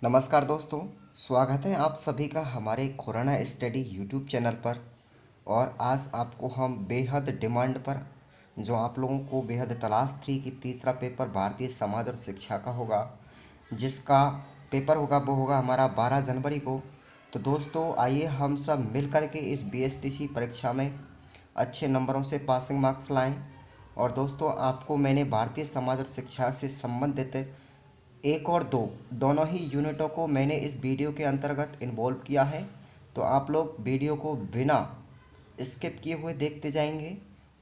नमस्कार दोस्तों, स्वागत है आप सभी का हमारे खुराना स्टडी यूट्यूब चैनल पर। और आज आपको हम बेहद डिमांड पर जो आप लोगों को बेहद तलाश थी कि तीसरा पेपर भारतीय समाज और शिक्षा का होगा, जिसका पेपर होगा वो होगा हमारा 12 जनवरी को। तो दोस्तों आइए हम सब मिल कर के इस बीएसटीसी परीक्षा में अच्छे नंबरों से पासिंग मार्क्स लाएं। और दोस्तों आपको मैंने भारतीय समाज और शिक्षा से संबंधित एक और दो दोनों ही यूनिटों को मैंने इस वीडियो के अंतर्गत इन्वॉल्व किया है। तो आप लोग वीडियो को बिना स्किप किए हुए देखते जाएंगे।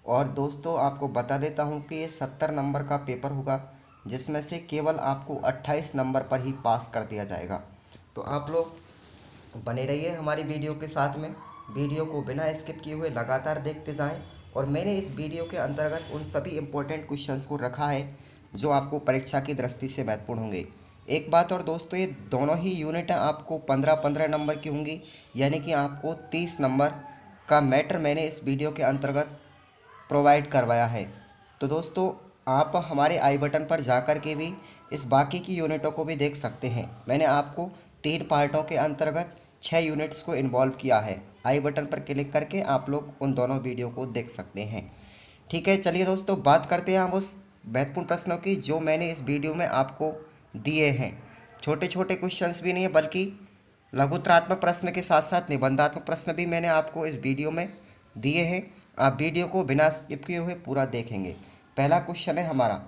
और दोस्तों आपको बता देता हूँ कि ये 70 नंबर का पेपर होगा, जिसमें से केवल आपको 28 नंबर पर ही पास कर दिया जाएगा। तो आप लोग बने रहिए हमारी वीडियो के साथ में, वीडियो को बिना स्किप किए हुए लगातार देखते जाएं। और मैंने इस वीडियो के अंतर्गत उन सभी इम्पोर्टेंट क्वेश्चंस को रखा है जो आपको परीक्षा की दृष्टि से महत्वपूर्ण होंगे। एक बात और दोस्तों, ये दोनों ही यूनिट आपको 15-15 नंबर की होंगी, यानी कि आपको 30 नंबर का मैटर मैंने इस वीडियो के अंतर्गत प्रोवाइड करवाया है। तो दोस्तों आप हमारे आई बटन पर जाकर के भी इस बाकी की यूनिटों को भी देख सकते हैं। मैंने आपको 3 पार्टों के अंतर्गत 6 यूनिट्स को इन्वॉल्व किया है। आई बटन पर क्लिक करके आप लोग उन दोनों वीडियो को देख सकते हैं। ठीक है, चलिए दोस्तों बात करते हैं हम उस महत्वपूर्ण प्रश्नों की जो मैंने इस वीडियो में आपको दिए हैं। छोटे छोटे क्वेश्चंस भी नहीं है, बल्कि लघुत्रात्मक प्रश्न के साथ साथ निबंधात्मक प्रश्न भी मैंने आपको इस वीडियो में दिए हैं। आप वीडियो को बिना स्किप किए हुए पूरा देखेंगे। पहला क्वेश्चन है हमारा,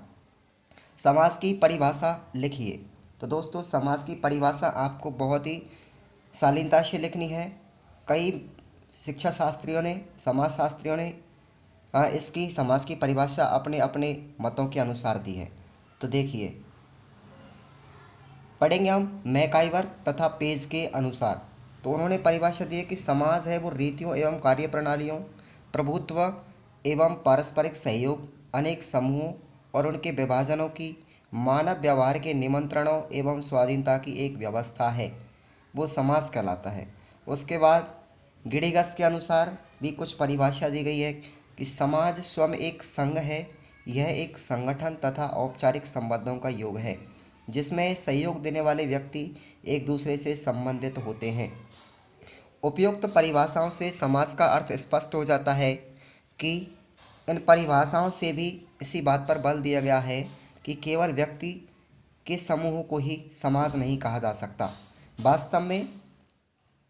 समाज की परिभाषा लिखिए। तो दोस्तों समाज की परिभाषा आपको बहुत ही शालीनता से लिखनी है। कई शिक्षा शास्त्रियों ने, समाज शास्त्रियों ने इसकी समाज की परिभाषा अपने अपने मतों के अनुसार दी है। तो देखिए, पढ़ेंगे हम मैकाइवर तथा पेज के अनुसार। तो उन्होंने परिभाषा दी है कि समाज है वो रीतियों एवं कार्य प्रणालियों, प्रभुत्व एवं पारस्परिक सहयोग, अनेक समूहों और उनके विभाजनों की, मानव व्यवहार के निमंत्रणों एवं स्वाधीनता की एक व्यवस्था है, वो समाज कहलाता है। उसके बाद गिडिगस के अनुसार भी कुछ परिभाषा दी गई है कि समाज स्वयं एक संघ है, यह एक संगठन तथा औपचारिक संबंधों का योग है जिसमें सहयोग देने वाले व्यक्ति एक दूसरे से संबंधित होते हैं। उपयुक्त परिभाषाओं से समाज का अर्थ स्पष्ट हो जाता है कि इन परिभाषाओं से भी इसी बात पर बल दिया गया है कि केवल व्यक्ति के समूह को ही समाज नहीं कहा जा सकता। वास्तव में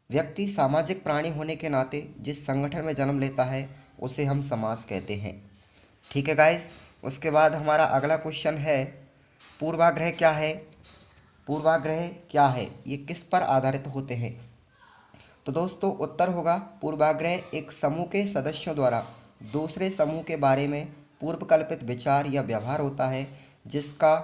व्यक्ति सामाजिक प्राणी होने के नाते जिस संगठन में जन्म लेता है उसे हम समाज कहते हैं। ठीक है गाइस, उसके बाद हमारा अगला क्वेश्चन है, पूर्वाग्रह क्या है। पूर्वाग्रह क्या है, ये किस पर आधारित होते हैं। तो दोस्तों उत्तर होगा, पूर्वाग्रह एक समूह के सदस्यों द्वारा दूसरे समूह के बारे में पूर्वकल्पित विचार या व्यवहार होता है जिसका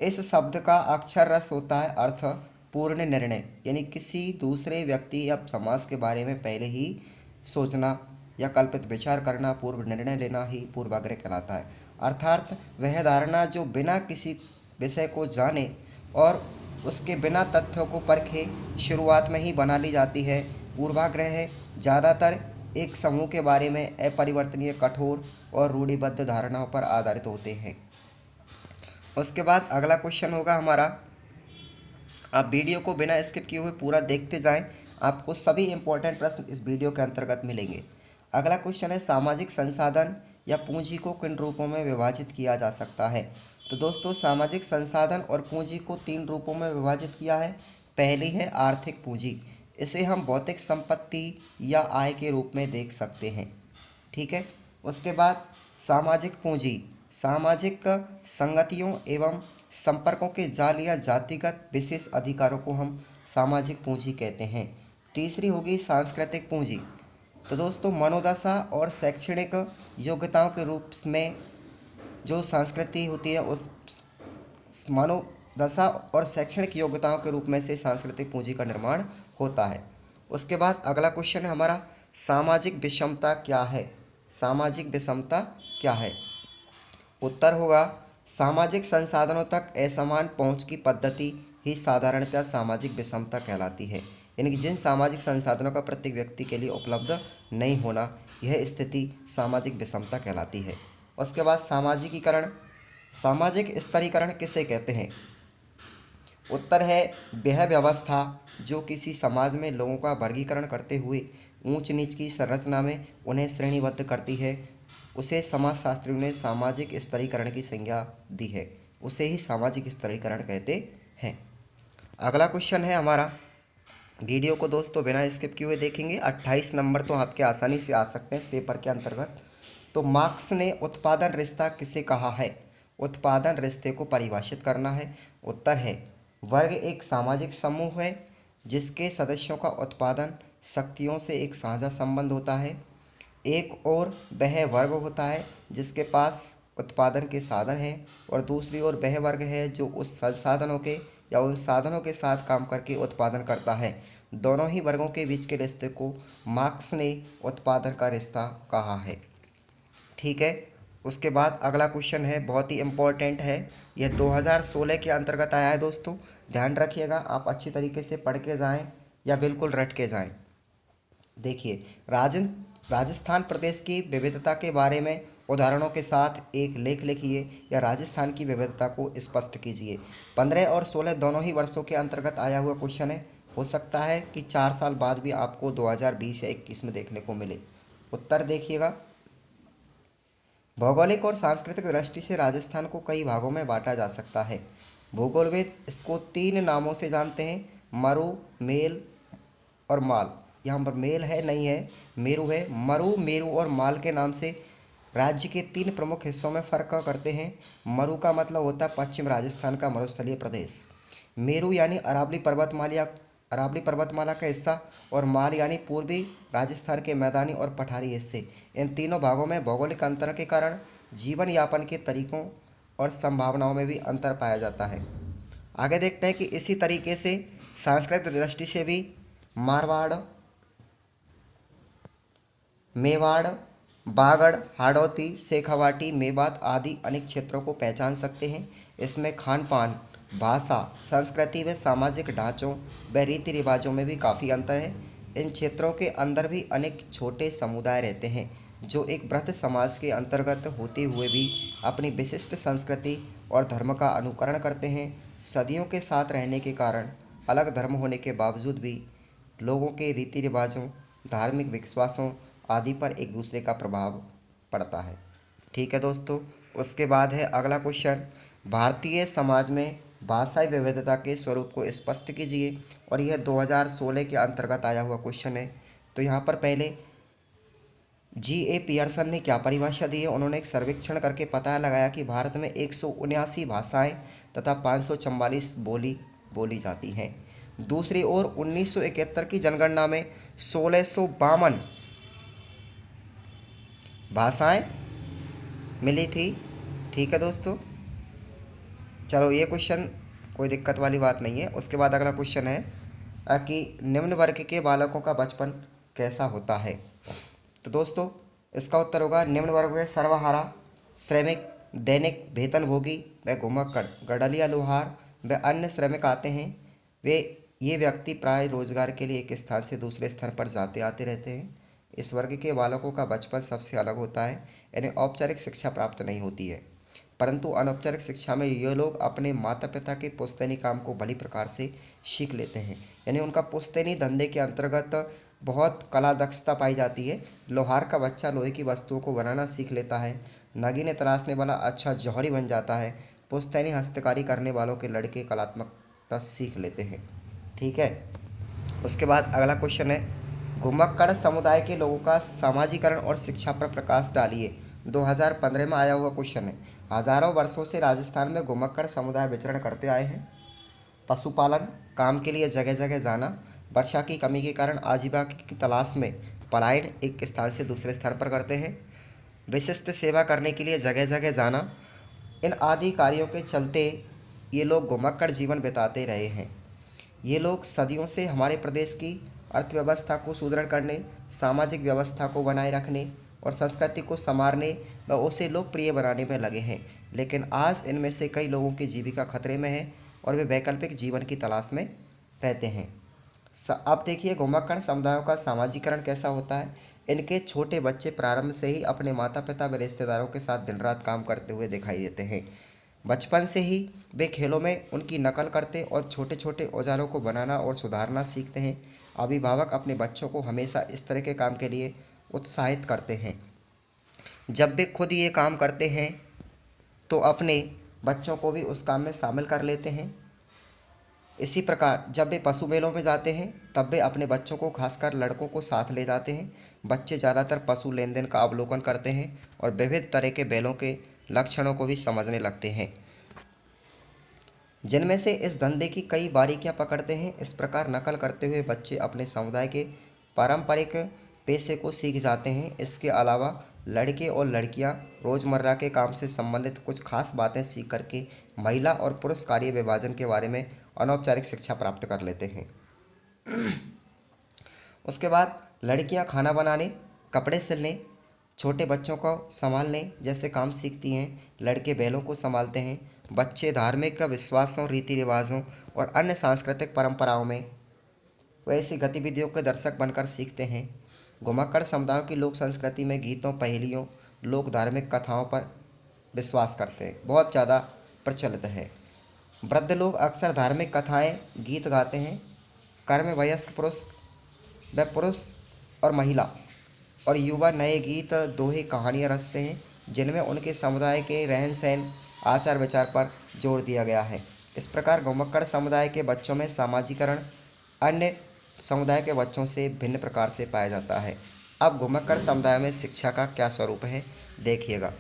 इस शब्द का अक्षर रस होता है अर्थ पूर्ण निर्णय, यानी किसी दूसरे व्यक्ति या समाज के बारे में पहले ही सोचना या कल्पित विचार करना, पूर्व निर्णय लेना ही पूर्वाग्रह कहलाता है। अर्थात वह धारणा जो बिना किसी विषय को जाने और उसके बिना तथ्यों को परखे शुरुआत में ही बना ली जाती है, पूर्वाग्रह है। ज़्यादातर एक समूह के बारे में अपरिवर्तनीय, कठोर और रूढ़िबद्ध धारणाओं पर आधारित होते हैं। उसके बाद अगला क्वेश्चन होगा हमारा, आप वीडियो को बिना स्किप किए हुए पूरा देखते जाएं, आपको सभी इंपॉर्टेंट प्रश्न इस वीडियो के अंतर्गत मिलेंगे। अगला क्वेश्चन है, सामाजिक संसाधन या पूंजी को किन रूपों में विभाजित किया जा सकता है। तो दोस्तों सामाजिक संसाधन और पूंजी को 3 रूपों में विभाजित किया है। पहली है आर्थिक पूंजी, इसे हम भौतिक संपत्ति या आय के रूप में देख सकते हैं। ठीक है, उसके बाद सामाजिक पूंजी, सामाजिक संगतियों एवं संपर्कों के जाल या जातिगत विशेष अधिकारों को हम सामाजिक पूंजी कहते हैं। तीसरी होगी सांस्कृतिक पूंजी। तो दोस्तों मनोदशा और शैक्षणिक योग्यताओं के रूप में जो संस्कृति होती है उस मनोदशा और शैक्षणिक योग्यताओं के रूप में से सांस्कृतिक पूंजी का निर्माण होता है। उसके बाद अगला क्वेश्चन है हमारा, सामाजिक विषमता क्या है। सामाजिक विषमता क्या है। उत्तर होगा, सामाजिक संसाधनों तक असमान पहुंच की पद्धति ही साधारणतः सामाजिक विषमता कहलाती है, यानी कि जिन सामाजिक संसाधनों का प्रत्येक व्यक्ति के लिए उपलब्ध नहीं होना, यह स्थिति सामाजिक विषमता कहलाती है। उसके बाद सामाजिकीकरण, सामाजिक स्तरीकरण किसे कहते हैं। उत्तर है वह व्यवस्था जो किसी समाज में लोगों का वर्गीकरण करते हुए ऊंच नीच की संरचना में उन्हें श्रेणीबद्ध करती है, उसे समाजशास्त्रियों ने सामाजिक स्तरीकरण की संज्ञा दी है। उसे ही सामाजिक स्तरीकरण कहते हैं। अगला क्वेश्चन है हमारा, वीडियो को दोस्तों बिना स्किप किए हुए देखेंगे। 28 नंबर तो आपके आसानी से आ सकते हैं इस पेपर के अंतर्गत। तो मार्क्स ने उत्पादन रिश्ता किसे कहा है? उत्पादन रिश्ते को परिभाषित करना है। उत्तर है वर्ग एक सामाजिक समूह है जिसके सदस्यों का उत्पादन शक्तियों से एक साझा संबंध होता है। एक और वह वर्ग होता है जिसके पास उत्पादन के साधन हैं, और दूसरी ओर वह वर्ग है जो उस संसाधनों के या उन साधनों के साथ काम करके उत्पादन करता है। दोनों ही वर्गों के बीच के रिश्ते को मार्क्स ने उत्पादन का रिश्ता कहा है। ठीक है। उसके बाद अगला क्वेश्चन है, बहुत ही इम्पोर्टेंट है, यह 2016 के अंतर्गत आया है दोस्तों। ध्यान रखिएगा, आप अच्छी तरीके से पढ़ के जाएं या बिल्कुल रट के जाएं। देखिए, राजस्थान प्रदेश की विविधता के बारे में उदाहरणों के साथ एक लेख लिखिए या राजस्थान की विविधता को स्पष्ट कीजिए। 15 और 16 दोनों ही वर्षों के अंतर्गत आया हुआ क्वेश्चन है। हो सकता है कि 4 साल बाद भी आपको 2020 या 21 में देखने को मिले। उत्तर देखिएगा, भौगोलिक और सांस्कृतिक दृष्टि से राजस्थान को कई भागों में बांटा जा सकता है। भूगोलविद इसको 3 नामों से जानते हैं, मरु, मेल और माल। यहाँ पर मेल है नहीं है, मेरू है। मरु, मेरू और माल के नाम से राज्य के 3 प्रमुख हिस्सों में फर्क करते हैं। मरु का मतलब होता है पश्चिम राजस्थान का मरुस्थलीय प्रदेश। मेरू यानी अरावली पर्वतमाला का हिस्सा, और माल यानी पूर्वी राजस्थान के मैदानी और पठारी हिस्से। इन तीनों भागों में भौगोलिक अंतर के कारण जीवन यापन के तरीकों और संभावनाओं में भी अंतर पाया जाता है। आगे देखते हैं कि इसी तरीके से सांस्कृतिक दृष्टि से भी मारवाड़, मेवाड़, बागड़, हाड़ौती, शेखावाटी, मेवात आदि अनेक क्षेत्रों को पहचान सकते हैं। इसमें खान पान, भाषा, संस्कृति व सामाजिक ढांचों व रीति रिवाजों में भी काफ़ी अंतर है। इन क्षेत्रों के अंदर भी अनेक छोटे समुदाय रहते हैं जो एक बृहद समाज के अंतर्गत होते हुए भी अपनी विशिष्ट संस्कृति और धर्म का अनुकरण करते हैं। सदियों के साथ रहने के कारण अलग धर्म होने के बावजूद भी लोगों के रीति रिवाजों, धार्मिक विश्वासों आदि पर एक दूसरे का प्रभाव पड़ता है। ठीक है दोस्तों। उसके बाद है अगला क्वेश्चन, भारतीय समाज में भाषाई विविधता के स्वरूप को स्पष्ट कीजिए। और यह 2016 के अंतर्गत आया हुआ क्वेश्चन है। तो यहाँ पर पहले G.A. पियर्सन ने क्या परिभाषा दी है? उन्होंने एक सर्वेक्षण करके पता लगाया कि भारत में 179 भाषाएं तथा 544 बोली जाती हैं। दूसरी ओर 1971 की जनगणना में 1652 भाषाएं मिली थी। ठीक है दोस्तों, चलो ये क्वेश्चन कोई दिक्कत वाली बात नहीं है। उसके बाद अगला क्वेश्चन है कि निम्न वर्ग के बालकों का बचपन कैसा होता है? तो दोस्तों इसका उत्तर होगा, निम्न वर्ग में सर्वहारा, श्रमिक, दैनिक वेतनभोगी व घुमक्कड़, गडलिया, लोहार व अन्य श्रमिक आते हैं। ये व्यक्ति प्राय रोजगार के लिए एक स्थान से दूसरे स्थान पर जाते आते रहते हैं। इस वर्ग के बालकों का बचपन सबसे अलग होता है। इन्हें औपचारिक शिक्षा प्राप्त नहीं होती है, परंतु अनौपचारिक शिक्षा में ये लोग अपने माता पिता के पुश्तैनी काम को भली प्रकार से सीख लेते हैं। यानी उनका पुश्तैनी धंधे के अंतर्गत बहुत कला दक्षता पाई जाती है। लोहार का बच्चा लोहे की वस्तुओं को बनाना सीख लेता है। नगीने तराशने वाला अच्छा जौहरी बन जाता है। पुश्तैनी हस्तकारी करने वालों के लड़के कलात्मकता सीख लेते हैं। ठीक है। उसके बाद अगला क्वेश्चन है, घुमक्कड़ समुदाय के लोगों का सामाजिकरण और शिक्षा पर प्रकाश डालिए। 2015 में आया हुआ क्वेश्चन है। हजारों वर्षों से राजस्थान में घुमक्कड़ समुदाय विचरण करते आए हैं। पशुपालन, काम के लिए जगह जगह जाना, वर्षा की कमी के कारण आजीविका की तलाश में पलायन एक स्थान से दूसरे स्थान पर करते हैं। विशिष्ट सेवा करने के लिए जगह जगह जाना, इन आदि कार्यों के चलते ये लोग घुमक्कड़ जीवन बिताते रहे हैं। ये लोग सदियों से हमारे प्रदेश की अर्थव्यवस्था को सुदृढ़ करने, सामाजिक व्यवस्था को बनाए रखने और संस्कृति को संवारने व उसे लोकप्रिय बनाने में लगे हैं। लेकिन आज इनमें से कई लोगों की जीविका खतरे में है और वे वैकल्पिक जीवन की तलाश में रहते हैं। अब देखिए घुमक्कड़ समुदायों का सामाजिकरण कैसा होता है। इनके छोटे बच्चे प्रारंभ से ही अपने माता पिता व रिश्तेदारों के साथ दिन रात काम करते हुए दिखाई देते हैं। बचपन से ही वे खेलों में उनकी नकल करते और छोटे छोटे औजारों को बनाना और सुधारना सीखते हैं। अभिभावक अपने बच्चों को हमेशा इस तरह के काम के लिए उत्साहित करते हैं। जब वे खुद ये काम करते हैं तो अपने बच्चों को भी उस काम में शामिल कर लेते हैं। इसी प्रकार जब वे पशु मेलों में जाते हैं तब वे अपने बच्चों को, खासकर लड़कों को, साथ ले जाते हैं। बच्चे ज़्यादातर पशु लेन देन का अवलोकन करते हैं और विविध तरह के बैलों के लक्षणों को भी समझने लगते हैं, जिनमें से इस धंधे की कई बारीकियां पकड़ते हैं। इस प्रकार नकल करते हुए बच्चे अपने समुदाय के पारंपरिक पेशे को सीख जाते हैं। इसके अलावा लड़के और लड़कियां रोज़मर्रा के काम से संबंधित कुछ खास बातें सीख करके महिला और पुरुष कार्य विभाजन के बारे में अनौपचारिक शिक्षा प्राप्त कर लेते हैं। उसके बाद लड़कियां खाना बनाने, कपड़े सिलने, छोटे बच्चों को संभालने जैसे काम सीखती हैं। लड़के बैलों को संभालते हैं। बच्चे धार्मिक विश्वासों, रीति रिवाजों और अन्य सांस्कृतिक परंपराओं में वैसी गतिविधियों के दर्शक बनकर सीखते हैं। घुमक्कड़ समुदायों की लोक संस्कृति में गीतों, पहेलियों, लोक धार्मिक कथाओं पर विश्वास करते हैं, बहुत ज़्यादा प्रचलित है। वृद्ध लोग अक्सर धार्मिक कथाएं, गीत गाते हैं। कर्म वयस्क पुरुष व पुरुष और महिला और युवा नए गीत, दोहे, कहानियाँ रचते हैं जिनमें उनके समुदाय के रहन सहन, आचार विचार पर जोर दिया गया है। इस प्रकार घुमक्कड़ समुदाय के बच्चों में सामाजिकरण अन्य समुदाय के बच्चों से भिन्न प्रकार से पाया जाता है। अब घुमक्कड़ समुदाय में शिक्षा का क्या स्वरूप है, देखिएगा।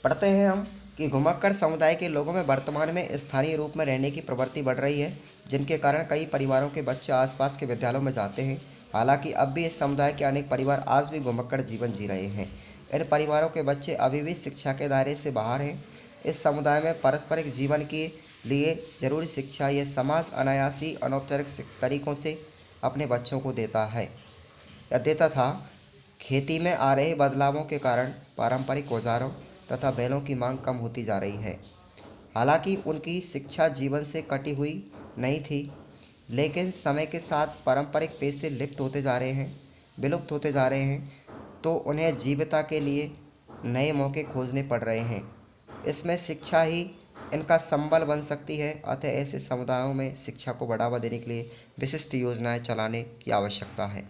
पढ़ते हैं हम कि घुमक्कड़ समुदाय के लोगों में वर्तमान में स्थानीय रूप में रहने की प्रवृत्ति बढ़ रही है, जिनके कारण कई परिवारों के बच्चे आसपास के विद्यालयों में जाते हैं। हालांकि अब भी इस समुदाय के अनेक परिवार आज भी घुमक्कड़ जीवन जी रहे हैं। इन परिवारों के बच्चे अभी भी शिक्षा के दायरे से बाहर हैं। इस समुदाय में पारस्परिक जीवन के लिए जरूरी शिक्षा यह समाज अनायासी अनौपचारिक तरीकों से अपने बच्चों को देता है या देता था। खेती में आ रहे बदलावों के कारण पारंपरिक औजारों तथा बैलों की मांग कम होती जा रही है। हालांकि उनकी शिक्षा जीवन से कटी हुई नहीं थी, लेकिन समय के साथ पारंपरिक पेशे विलुप्त होते जा रहे हैं, तो उन्हें जीविका के लिए नए मौके खोजने पड़ रहे हैं। इसमें शिक्षा ही इनका संबल बन सकती है। अतः ऐसे समुदायों में शिक्षा को बढ़ावा देने के लिए विशिष्ट योजनाएं चलाने की आवश्यकता है।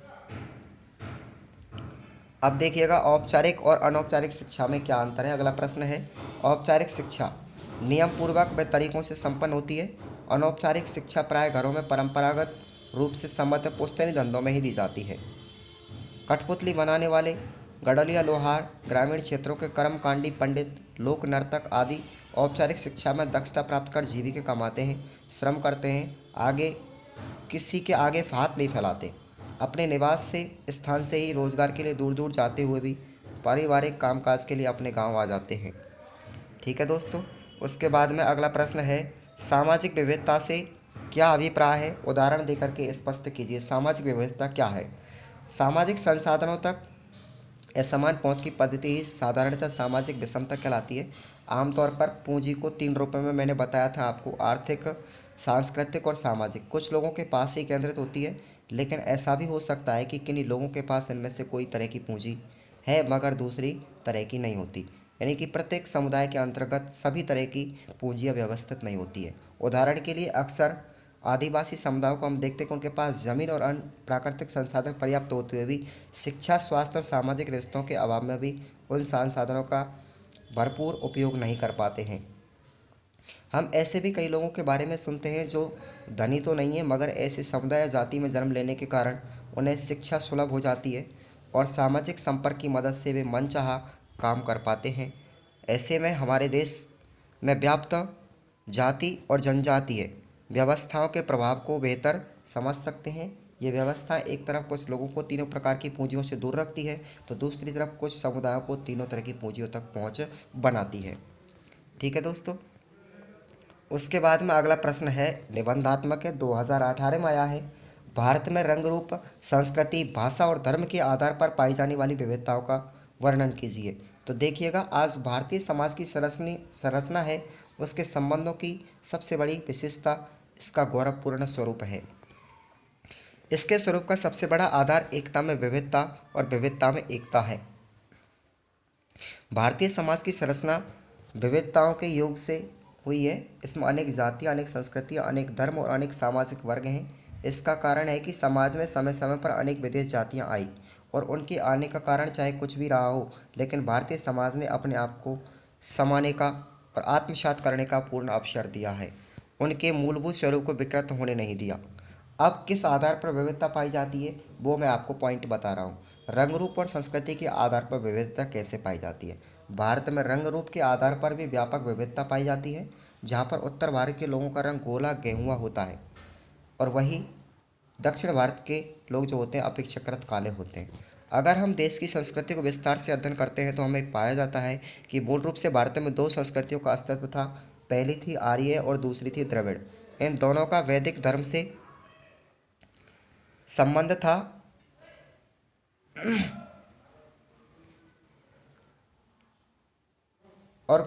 अब देखिएगा औपचारिक और अनौपचारिक शिक्षा में क्या अंतर है। अगला प्रश्न है, औपचारिक शिक्षा नियम पूर्वक व तरीकों से संपन्न होती है। अनौपचारिक शिक्षा प्राय घरों में परंपरागत रूप से संबद्ध पुश्तैनी धंधों में ही दी जाती है। कठपुतली बनाने वाले, गडलिया लोहार, ग्रामीण क्षेत्रों के कर्मकांडी पंडित, लोक नर्तक आदि औपचारिक शिक्षा में दक्षता प्राप्त कर जीविका कमाते हैं, श्रम करते हैं, आगे किसी के आगे हाथ नहीं फैलाते। अपने निवास से स्थान से ही रोजगार के लिए दूर दूर जाते हुए भी पारिवारिक कामकाज के लिए अपने गांव आ जाते हैं। ठीक है दोस्तों। उसके बाद में अगला प्रश्न है, सामाजिक विविधता से क्या अभिप्राय है, उदाहरण देकर के स्पष्ट कीजिए। सामाजिक विविधता क्या है? सामाजिक संसाधनों तक असमान पहुंच की पद्धति ही साधारणतः सामाजिक विषमता कहलाती है। आमतौर पर पूंजी को 3 रूपों में मैंने बताया था आपको, आर्थिक, सांस्कृतिक और सामाजिक। कुछ लोगों के पास ही केंद्रित होती है, लेकिन ऐसा भी हो सकता है कि किन्हीं लोगों के पास इनमें से कोई तरह की पूंजी है मगर दूसरी तरह की नहीं होती। यानी कि प्रत्येक समुदाय के अंतर्गत सभी तरह की पूंजियाँ व्यवस्थित नहीं होती है। उदाहरण के लिए अक्सर आदिवासी समुदायों को हम देखते हैं कि उनके पास जमीन और अन्य प्राकृतिक संसाधन पर्याप्त होते हुए भी शिक्षा, स्वास्थ्य और सामाजिक रिश्तों के अभाव में भी उन संसाधनों का भरपूर उपयोग नहीं कर पाते हैं। हम ऐसे भी कई लोगों के बारे में सुनते हैं जो धनी तो नहीं है, मगर ऐसे समुदाय या जाति में जन्म लेने के कारण उन्हें शिक्षा सुलभ हो जाती है और सामाजिक संपर्क की मदद से वे मनचाहा काम कर पाते हैं। ऐसे में हमारे देश में व्याप्त जाति और जनजातीय व्यवस्थाओं के प्रभाव को बेहतर समझ सकते हैं। ये व्यवस्था एक तरफ कुछ लोगों को तीनों प्रकार की पूंजियों से दूर रखती है, तो दूसरी तरफ कुछ समुदायों को तीनों तरह की पूंजियों तक पहुंच बनाती है। ठीक है दोस्तों। उसके बाद में अगला प्रश्न है, निबंधात्मक है, 2018 में आया है। भारत में रंग रूप, संस्कृति, भाषा और धर्म के आधार पर पाई जाने वाली विविधताओं का वर्णन कीजिए। तो देखिएगा, आज भारतीय समाज की संरचना है, उसके संबंधों की सबसे बड़ी विशेषता इसका गौरवपूर्ण स्वरूप है। इसके स्वरूप का सबसे बड़ा आधार एकता में विविधता और विविधता में एकता है। भारतीय समाज की संरचना विविधताओं के योग से हुई है। इसमें अनेक जातियाँ, अनेक संस्कृतियाँ, अनेक धर्म और अनेक सामाजिक वर्ग हैं। इसका कारण है कि समाज में समय समय पर अनेक विदेश जातियाँ आई और उनके आने का कारण चाहे कुछ भी रहा हो, लेकिन भारतीय समाज ने अपने आप को समाने का और आत्मसात करने का पूर्ण अवसर दिया है। उनके मूलभूत स्वरूप को विकृत होने नहीं दिया। अब किस आधार पर विविधता पाई जाती है वो मैं आपको पॉइंट बता रहा हूँ। रंग रूप और संस्कृति के आधार पर विविधता कैसे पाई जाती है। भारत में रंग रूप के आधार पर भी व्यापक विविधता पाई जाती है। जहाँ पर उत्तर भारत के लोगों का रंग गोला गेहुआ होता है और वही दक्षिण भारत के लोग जो होते हैं अपेक्षाकृत काले होते हैं। अगर हम देश की संस्कृति को विस्तार से अध्ययन करते हैं तो हमें पाया जाता है कि मूल रूप से भारत में दो संस्कृतियों का अस्तित्व था। पहली थी आर्य और दूसरी थी द्रविड़। इन दोनों का वैदिक धर्म से संबंध था और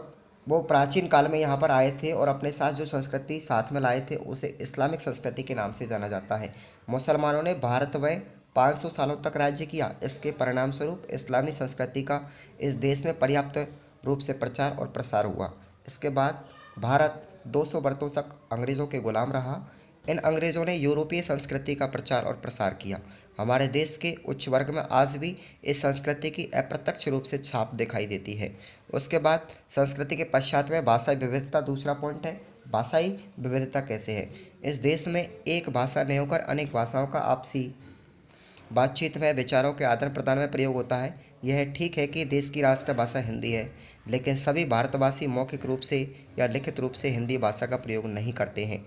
वो प्राचीन काल में यहाँ पर आए थे और अपने साथ जो संस्कृति साथ में लाए थे उसे इस्लामिक संस्कृति के नाम से जाना जाता है। मुसलमानों ने भारत में 500 सालों तक राज्य किया। इसके परिणाम स्वरूप इस्लामी संस्कृति का इस देश में पर्याप्त रूप से प्रचार और प्रसार हुआ। इसके बाद भारत 200 वर्षों तक अंग्रेज़ों के गुलाम रहा। इन अंग्रेज़ों ने यूरोपीय संस्कृति का प्रचार और प्रसार किया। हमारे देश के उच्च वर्ग में आज भी इस संस्कृति की अप्रत्यक्ष रूप से छाप दिखाई देती है। उसके बाद संस्कृति के पश्चात में भाषाई विविधता दूसरा पॉइंट है। भाषाई विविधता कैसे है। इस देश में एक भाषा नहीं होकर अनेक भाषाओं का आपसी बातचीत में विचारों के आदान प्रदान में प्रयोग होता है। यह ठीक है कि देश की राष्ट्रभाषा हिंदी है, लेकिन सभी भारतवासी मौखिक रूप से या लिखित रूप से हिंदी भाषा का प्रयोग नहीं करते हैं।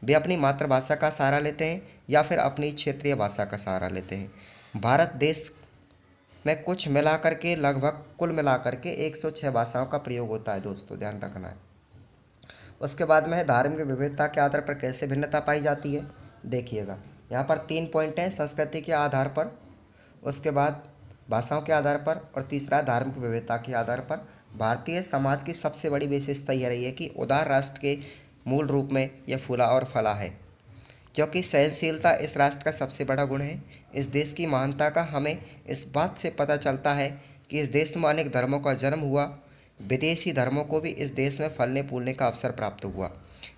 वे अपनी मातृभाषा का सहारा लेते हैं या फिर अपनी क्षेत्रीय भाषा का सहारा लेते हैं। भारत देश में कुछ मिलाकर के लगभग कुल मिलाकर के 106 भाषाओं का प्रयोग होता है। दोस्तों ध्यान रखना है। उसके बाद में है धार्मिक विविधता के आधार पर कैसे भिन्नता पाई जाती है। देखिएगा यहाँ पर 3 पॉइंट हैं। संस्कृति के आधार पर, उसके बाद भाषाओं के आधार पर और तीसरा धार्मिक विविधता के आधार पर। भारतीय समाज की सबसे बड़ी विशेषता यह रही है कि उदार राष्ट्र के मूल रूप में यह फूला और फला है, क्योंकि सहनशीलता इस राष्ट्र का सबसे बड़ा गुण है। इस देश की महानता का हमें इस बात से पता चलता है कि इस देश में अनेक धर्मों का जन्म हुआ। विदेशी धर्मों को भी इस देश में फलने फूलने का अवसर प्राप्त हुआ।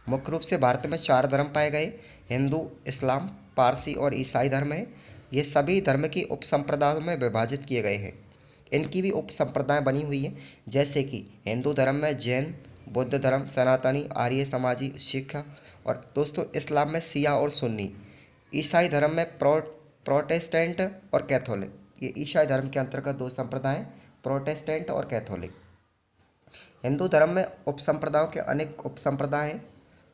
मुख्य रूप से भारत में 4 धर्म पाए गए: हिंदू, इस्लाम, पारसी और ईसाई धर्म है। ये सभी धर्म की उपसंप्रदायों में विभाजित किए गए हैं। इनकी भी उपसंप्रदाय बनी हुई हैं, जैसे कि हिंदू धर्म में जैन, बौद्ध धर्म, सनातनी, आर्य समाजी, सिख और दोस्तों इस्लाम में शिया और सुन्नी। ईसाई धर्म में प्रोटेस्टेंट और कैथोलिक। ये ईसाई धर्म के अंतर्गत 2 संप्रदाय हैं, प्रोटेस्टेंट और कैथोलिक। हिंदू धर्म में उपसंप्रदायों के अनेक उपसंप्रदाय हैं।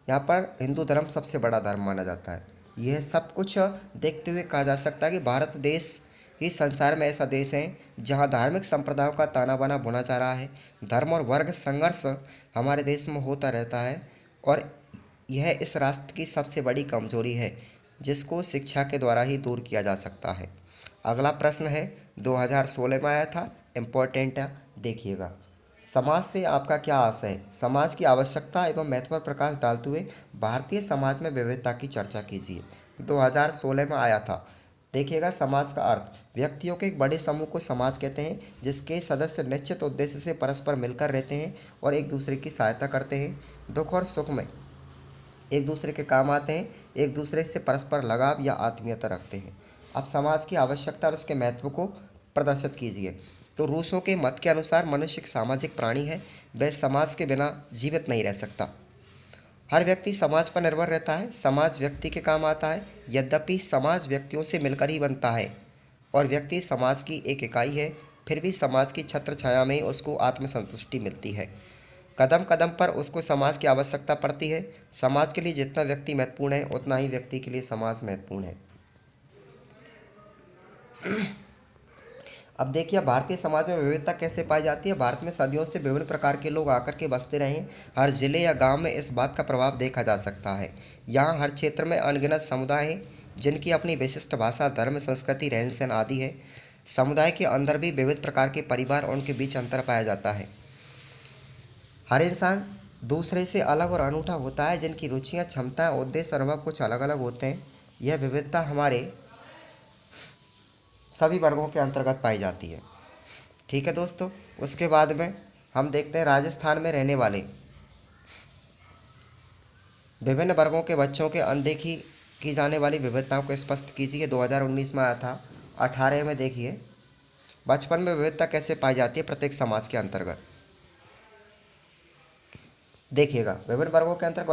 यहाँ पर हिंदू धर्म सबसे बड़ा धर्म माना जाता है। यह सब कुछ देखते हुए कहा जा सकता है कि भारत देश ही संसार में ऐसा देश है जहाँ धार्मिक संप्रदायों का ताना बाना बुना जा रहा है। धर्म और वर्ग संघर्ष हमारे देश में होता रहता है और यह इस राष्ट्र की सबसे बड़ी कमजोरी है, जिसको शिक्षा के द्वारा ही दूर किया जा सकता है। अगला प्रश्न है 2016 में आया था, इम्पोर्टेंट है, देखिएगा। समाज से आपका क्या आशय है। समाज की आवश्यकता एवं महत्व पर प्रकाश डालते हुए भारतीय समाज में विविधता की चर्चा कीजिए। 2016 में आया था। देखिएगा समाज का अर्थ व्यक्तियों के एक बड़े समूह को समाज कहते हैं, जिसके सदस्य निश्चित उद्देश्य से परस्पर मिलकर रहते हैं और एक दूसरे की सहायता करते हैं। दुख और सुख में एक दूसरे के काम आते हैं, एक दूसरे से परस्पर लगाव या आत्मीयता रखते हैं। अब समाज की आवश्यकता और उसके महत्व को प्रदर्शित कीजिए। तो रूसों के मत के अनुसार मनुष्य एक सामाजिक प्राणी है, वह समाज के बिना जीवित नहीं रह सकता। हर व्यक्ति समाज पर निर्भर रहता है, समाज व्यक्ति के काम आता है। यद्यपि समाज व्यक्तियों से मिलकर ही बनता है और व्यक्ति समाज की एक इकाई है, फिर भी समाज की छत्र छाया में उसको आत्मसंतुष्टि मिलती है। कदम कदम पर उसको समाज की आवश्यकता पड़ती है। समाज के लिए जितना व्यक्ति महत्वपूर्ण है उतना ही व्यक्ति के लिए समाज महत्वपूर्ण है। अब देखिए भारतीय समाज में विविधता कैसे पाई जाती है। भारत में सदियों से विभिन्न प्रकार के लोग आकर के बसते रहे हैं। हर जिले या गांव में इस बात का प्रभाव देखा जा सकता है। यहाँ हर क्षेत्र में अनगिनत समुदाय हैं, जिनकी अपनी विशिष्ट भाषा, धर्म, संस्कृति, रहन सहन आदि है। समुदाय के अंदर भी विविध प्रकार के परिवार और उनके बीच अंतर पाया जाता है। हर इंसान दूसरे से अलग और अनूठा होता है, जिनकी रुचियाँ, क्षमताएं, उद्देश्य और अनुभव कुछ अलग अलग होते हैं। यह विविधता हमारे सभी वर्गों के अंतर्गत पाई जाती है। ठीक है दोस्तों। उसके बाद में हम देखते हैं राजस्थान में रहने वाले विभिन्न वर्गों के बच्चों के अनदेखी की जाने वाली विविधताओं को स्पष्ट कीजिए। 2019 में आया था। 18 में देखिए, बचपन में विविधता कैसे पाई जाती है प्रत्येक समाज के अंतर्गत। देखिएगा, विभिन्न वर्गों के अंतर्गत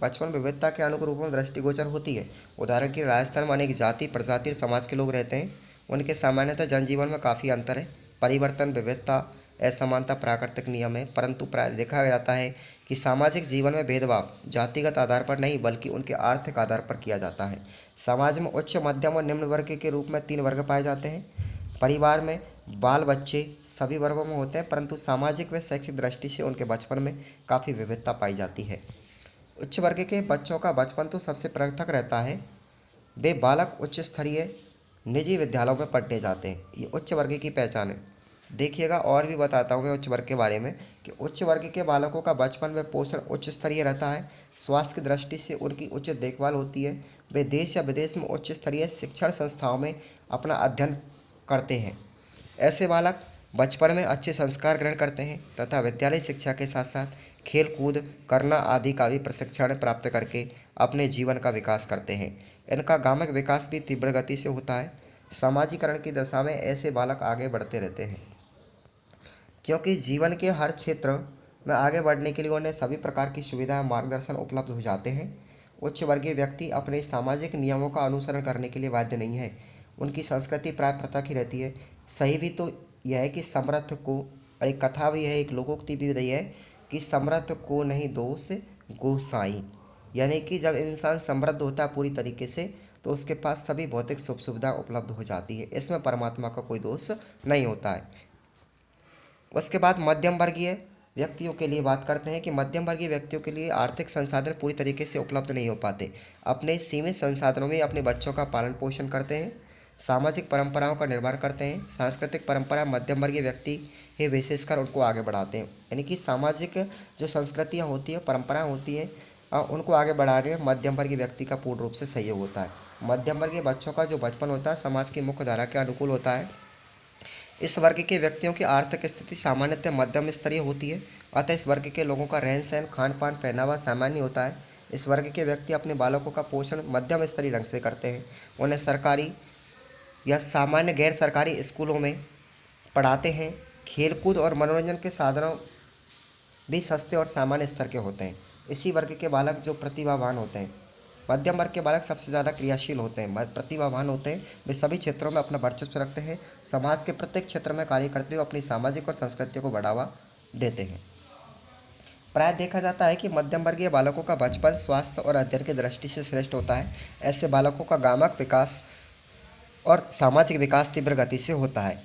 बचपन विविधता के अनुकूल रूपों में दृष्टिगोचर होती है। उदाहरण के लिए राजस्थान में अनेक जाति प्रजाति और समाज के लोग रहते हैं। उनके सामान्यतः जनजीवन में काफ़ी अंतर है। परिवर्तन, विविधता, असमानता प्राकृतिक नियम है, परंतु प्राय देखा जाता है कि सामाजिक जीवन में भेदभाव जातिगत आधार पर नहीं बल्कि उनके आर्थिक आधार पर किया जाता है। समाज में उच्च, मध्यम और निम्न वर्ग के रूप में 3 वर्ग पाए जाते हैं। परिवार में बाल बच्चे सभी वर्गों में होते हैं, परंतु सामाजिक व शैक्षिक दृष्टि से उनके बचपन में काफ़ी विविधता पाई जाती है। उच्च वर्ग के बच्चों का बचपन तो सबसे पृथक रहता है। वे बालक उच्च स्तरीय निजी विद्यालयों में पढ़ने जाते हैं। ये उच्च वर्ग की पहचान है। देखिएगा, और भी बताता हूँ मैं उच्च वर्ग के बारे में कि उच्च वर्ग के बालकों का बचपन में पोषण उच्च स्तरीय रहता है। स्वास्थ्य की दृष्टि से उनकी उचित देखभाल होती है। वे देश या विदेश में उच्च स्तरीय शिक्षण संस्थाओं में अपना अध्ययन करते हैं। ऐसे बालक बचपन में अच्छे संस्कार ग्रहण करते हैं तथा विद्यालय शिक्षा के साथ साथ खेल कूद करना आदि का भी प्रशिक्षण प्राप्त करके अपने जीवन का विकास करते हैं। इनका गामक विकास भी तीव्र गति से होता है। समाजीकरण की दशा में ऐसे बालक आगे बढ़ते रहते हैं, क्योंकि जीवन के हर क्षेत्र में आगे बढ़ने के लिए उन्हें सभी प्रकार की सुविधाएं मार्गदर्शन उपलब्ध हो जाते हैं। उच्च वर्गीय व्यक्ति अपने सामाजिक नियमों का अनुसरण करने के लिए बाध्य नहीं है। उनकी संस्कृति प्राय पृथक ही रहती है। सही भी तो यह है कि समर्थ को, और एक कथा भी है, एक लोकोक्ति भी रही है कि समर्थ को नहीं दोष गोसाई, यानी कि जब इंसान समृद्ध होता है पूरी तरीके से तो उसके पास सभी भौतिक सुख सुविधा उपलब्ध हो जाती है। इसमें परमात्मा का कोई दोष नहीं होता है। उसके बाद मध्यम वर्गीय व्यक्तियों के लिए बात करते हैं कि मध्यम वर्गीय व्यक्तियों के लिए आर्थिक संसाधन पूरी तरीके से उपलब्ध नहीं हो पाते। अपने सीमित संसाधनों में अपने बच्चों का पालन पोषण करते हैं, सामाजिक परंपराओं का निर्माण करते हैं। सांस्कृतिक परंपरा मध्यम वर्गीय व्यक्ति ही विशेषकर उनको आगे बढ़ाते हैं, यानी कि सामाजिक जो संस्कृतियाँ होती हैं, परंपराएँ होती हैं, उनको आगे बढ़ाने में मध्यम वर्गीय व्यक्ति का पूर्ण रूप से सहयोग होता है। मध्यम वर्गीय बच्चों का जो बचपन होता है समाज की मुख्य धारा के अनुकूल होता है। इस वर्ग के व्यक्तियों की आर्थिक स्थिति सामान्यतः मध्यम स्तरीय होती है, अतः इस वर्ग के लोगों का रहन सहन, खान पान, पहनावा सामान्य होता है। इस वर्ग के व्यक्ति अपने बालकों का पोषण मध्यम स्तरीय ढंग से करते हैं। उन्हें सरकारी या सामान्य गैर सरकारी स्कूलों में पढ़ाते हैं। खेलकूद और मनोरंजन के साधनों भी सस्ते और सामान्य स्तर के होते हैं। इसी वर्ग के बालक जो प्रतिभावान होते हैं, मध्यम वर्ग के बालक सबसे ज़्यादा क्रियाशील होते हैं, प्रतिभावान होते हैं। वे सभी क्षेत्रों में अपना वर्चस्व रखते हैं, समाज के प्रत्येक क्षेत्र में कार्य करते हुए अपनी सामाजिक और संस्कृति को बढ़ावा देते हैं। प्राय देखा जाता है कि मध्यम वर्गीय बालकों का बचपन स्वास्थ्य और अध्ययन की दृष्टि से श्रेष्ठ होता है। ऐसे बालकों का गामक विकास और सामाजिक विकास तीव्र गति से होता है।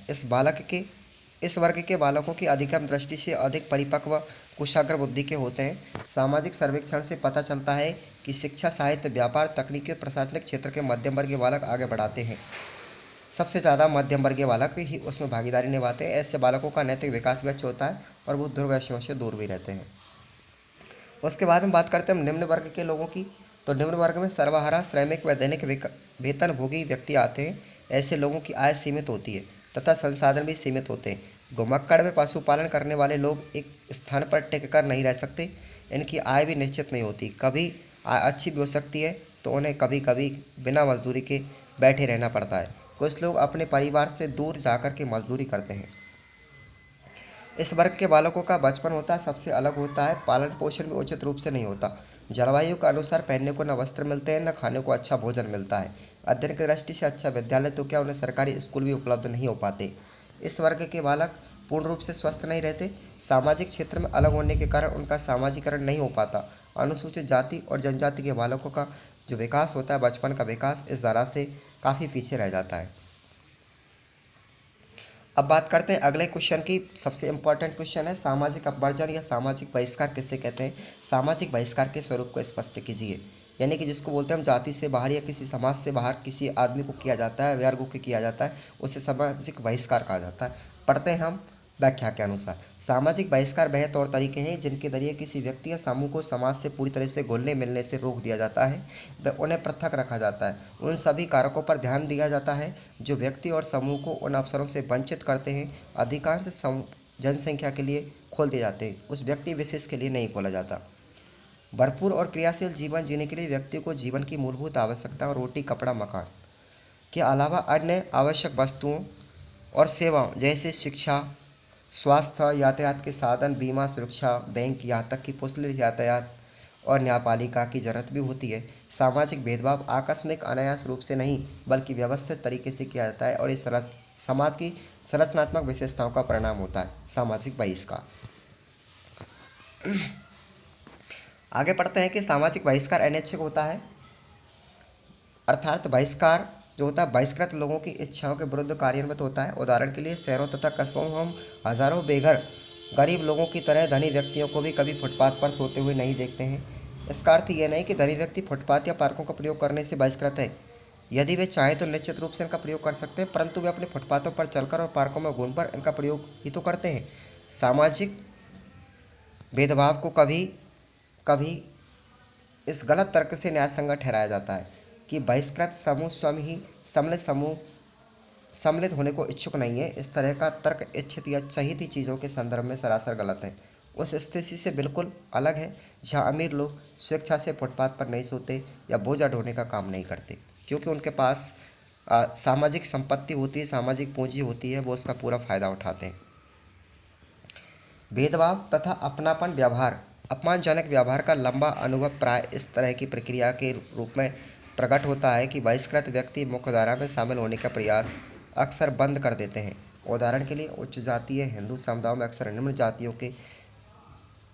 इस वर्ग के बालकों की अधिगम दृष्टि से अधिक परिपक्व, कुशाग्र बुद्धि के होते हैं। सामाजिक सर्वेक्षण से पता चलता है कि शिक्षा, साहित्य, व्यापार, तकनीकी और प्रशासनिक क्षेत्र के मध्यम वर्गीय बालक आगे बढ़ाते हैं। सबसे ज़्यादा मध्यम वर्गीय बालक ही उसमें भागीदारी निभाते हैं। ऐसे बालकों का नैतिक विकास भी अच्छा होता है और वो दुर्व्यसनों से दूर भी रहते हैं। उसके बाद में बात करते हैं निम्न वर्ग के लोगों की। तो निम्न वर्ग में सर्वहारा, श्रमिक व दैनिक वेतन भोगी व्यक्ति आते हैं। ऐसे लोगों की आय सीमित होती है तथा संसाधन भी सीमित होते हैं। घुमक्कड़ में पशुपालन करने वाले लोग एक स्थान पर टिक कर नहीं रह सकते। इनकी आय भी निश्चित नहीं होती। कभी आय अच्छी भी हो सकती है तो उन्हें कभी कभी बिना मजदूरी के बैठे रहना पड़ता है। कुछ लोग अपने परिवार से दूर जाकर के मजदूरी करते हैं। इस वर्ग के बालकों का बचपन होता है सबसे अलग होता है। पालन पोषण भी उचित रूप से नहीं होता। जलवायु के अनुसार पहनने को न वस्त्र मिलते हैं, न खाने को अच्छा भोजन मिलता है। अध्ययन की दृष्टि से अच्छा विद्यालय तो क्या, उन्हें सरकारी स्कूल भी उपलब्ध नहीं हो पाते। इस वर्ग के बालक पूर्ण रूप से स्वस्थ नहीं रहते। सामाजिक क्षेत्र में अलग होने के कारण उनका सामाजिकरण नहीं हो पाता। अनुसूचित जाति और जनजाति के बालकों का जो विकास होता है, बचपन का विकास, इस धारा से काफ़ी पीछे रह जाता है। अब बात करते हैं अगले क्वेश्चन की। सबसे इम्पोर्टेंट क्वेश्चन है सामाजिक अपवर्जन या सामाजिक बहिष्कार किसे कहते हैं। सामाजिक बहिष्कार के स्वरूप को स्पष्ट कीजिए। यानी कि जिसको बोलते हैं हम जाति से बाहर या किसी समाज से बाहर किसी आदमी को किया जाता है, वर्ग को किया जाता है, उसे सामाजिक बहिष्कार कहा जाता है। पढ़ते हैं हम व्याख्या के अनुसार। सामाजिक बहिष्कार वह तौर तरीके हैं जिनके जरिए किसी व्यक्ति या समूह को समाज से पूरी तरह से घुलने मिलने से रोक दिया जाता है व उन्हें पृथक रखा जाता है। उन सभी कारकों पर ध्यान दिया जाता है जो व्यक्ति और समूह को उन अवसरों से वंचित करते हैं। अधिकांश जनसंख्या के लिए खोल दिए जाते हैं, उस व्यक्ति विशेष के लिए नहीं खोला जाता। भरपूर और क्रियाशील जीवन जीने के लिए व्यक्ति को जीवन की मूलभूत आवश्यकताओं रोटी, कपड़ा, मकान के अलावा अन्य आवश्यक वस्तुओं और सेवाओं जैसे शिक्षा, स्वास्थ्य, यातायात के साधन, बीमा, सुरक्षा, बैंक, यहाँ तक कि पुलिस यातायात और न्यायपालिका की जरूरत भी होती है। सामाजिक भेदभाव आकस्मिक अनायास रूप से नहीं बल्कि व्यवस्थित तरीके से किया जाता है और इस समाज की संरचनात्मक विशेषताओं का परिणाम होता है। सामाजिक बहिष्कार। आगे पढ़ते हैं कि सामाजिक बहिष्कार अनैच्छिक होता है, अर्थात बहिष्कार जो होता है बहिष्कृत लोगों की इच्छाओं के विरुद्ध कार्यान्वित होता है। उदाहरण के लिए शहरों तथा कस्बों में हम हजारों बेघर गरीब लोगों की तरह धनी व्यक्तियों को भी कभी फुटपाथ पर सोते हुए नहीं देखते हैं। इसका अर्थ यह नहीं कि धनी व्यक्ति फुटपाथ या पार्कों का प्रयोग करने से बहिष्कृत है। यदि वे चाहें तो निश्चित रूप से इनका प्रयोग कर सकते हैं, परंतु वे अपने फुटपाथों पर चलकर और पार्कों में घूमकर इनका प्रयोग ही तो करते हैं। सामाजिक भेदभाव को कभी कभी इस गलत तर्क से न्यायसंगत ठहराया जाता है कि बहिष्कृत समूह स्वयं ही सम्मिलित होने को इच्छुक नहीं है। इस तरह का तर्क इच्छित या चाहिए चीज़ों के संदर्भ में सरासर गलत है। उस स्थिति से बिल्कुल अलग है जहां अमीर लोग स्वेच्छा से फुटपाथ पर नहीं सोते या बोझा ढोने का काम नहीं करते, क्योंकि उनके पास सामाजिक संपत्ति होती है, सामाजिक पूंजी होती है, वो उसका पूरा फायदा उठाते हैं। भेदभाव तथा अपनापन व्यवहार, अपमानजनक व्यवहार का लंबा अनुभव प्राय इस तरह की प्रक्रिया के रूप में प्रकट होता है कि बहिष्कृत व्यक्ति मुख्यधारा में शामिल होने का प्रयास अक्सर बंद कर देते हैं। उदाहरण के लिए उच्च जातीय हिंदू समुदायों में अक्सर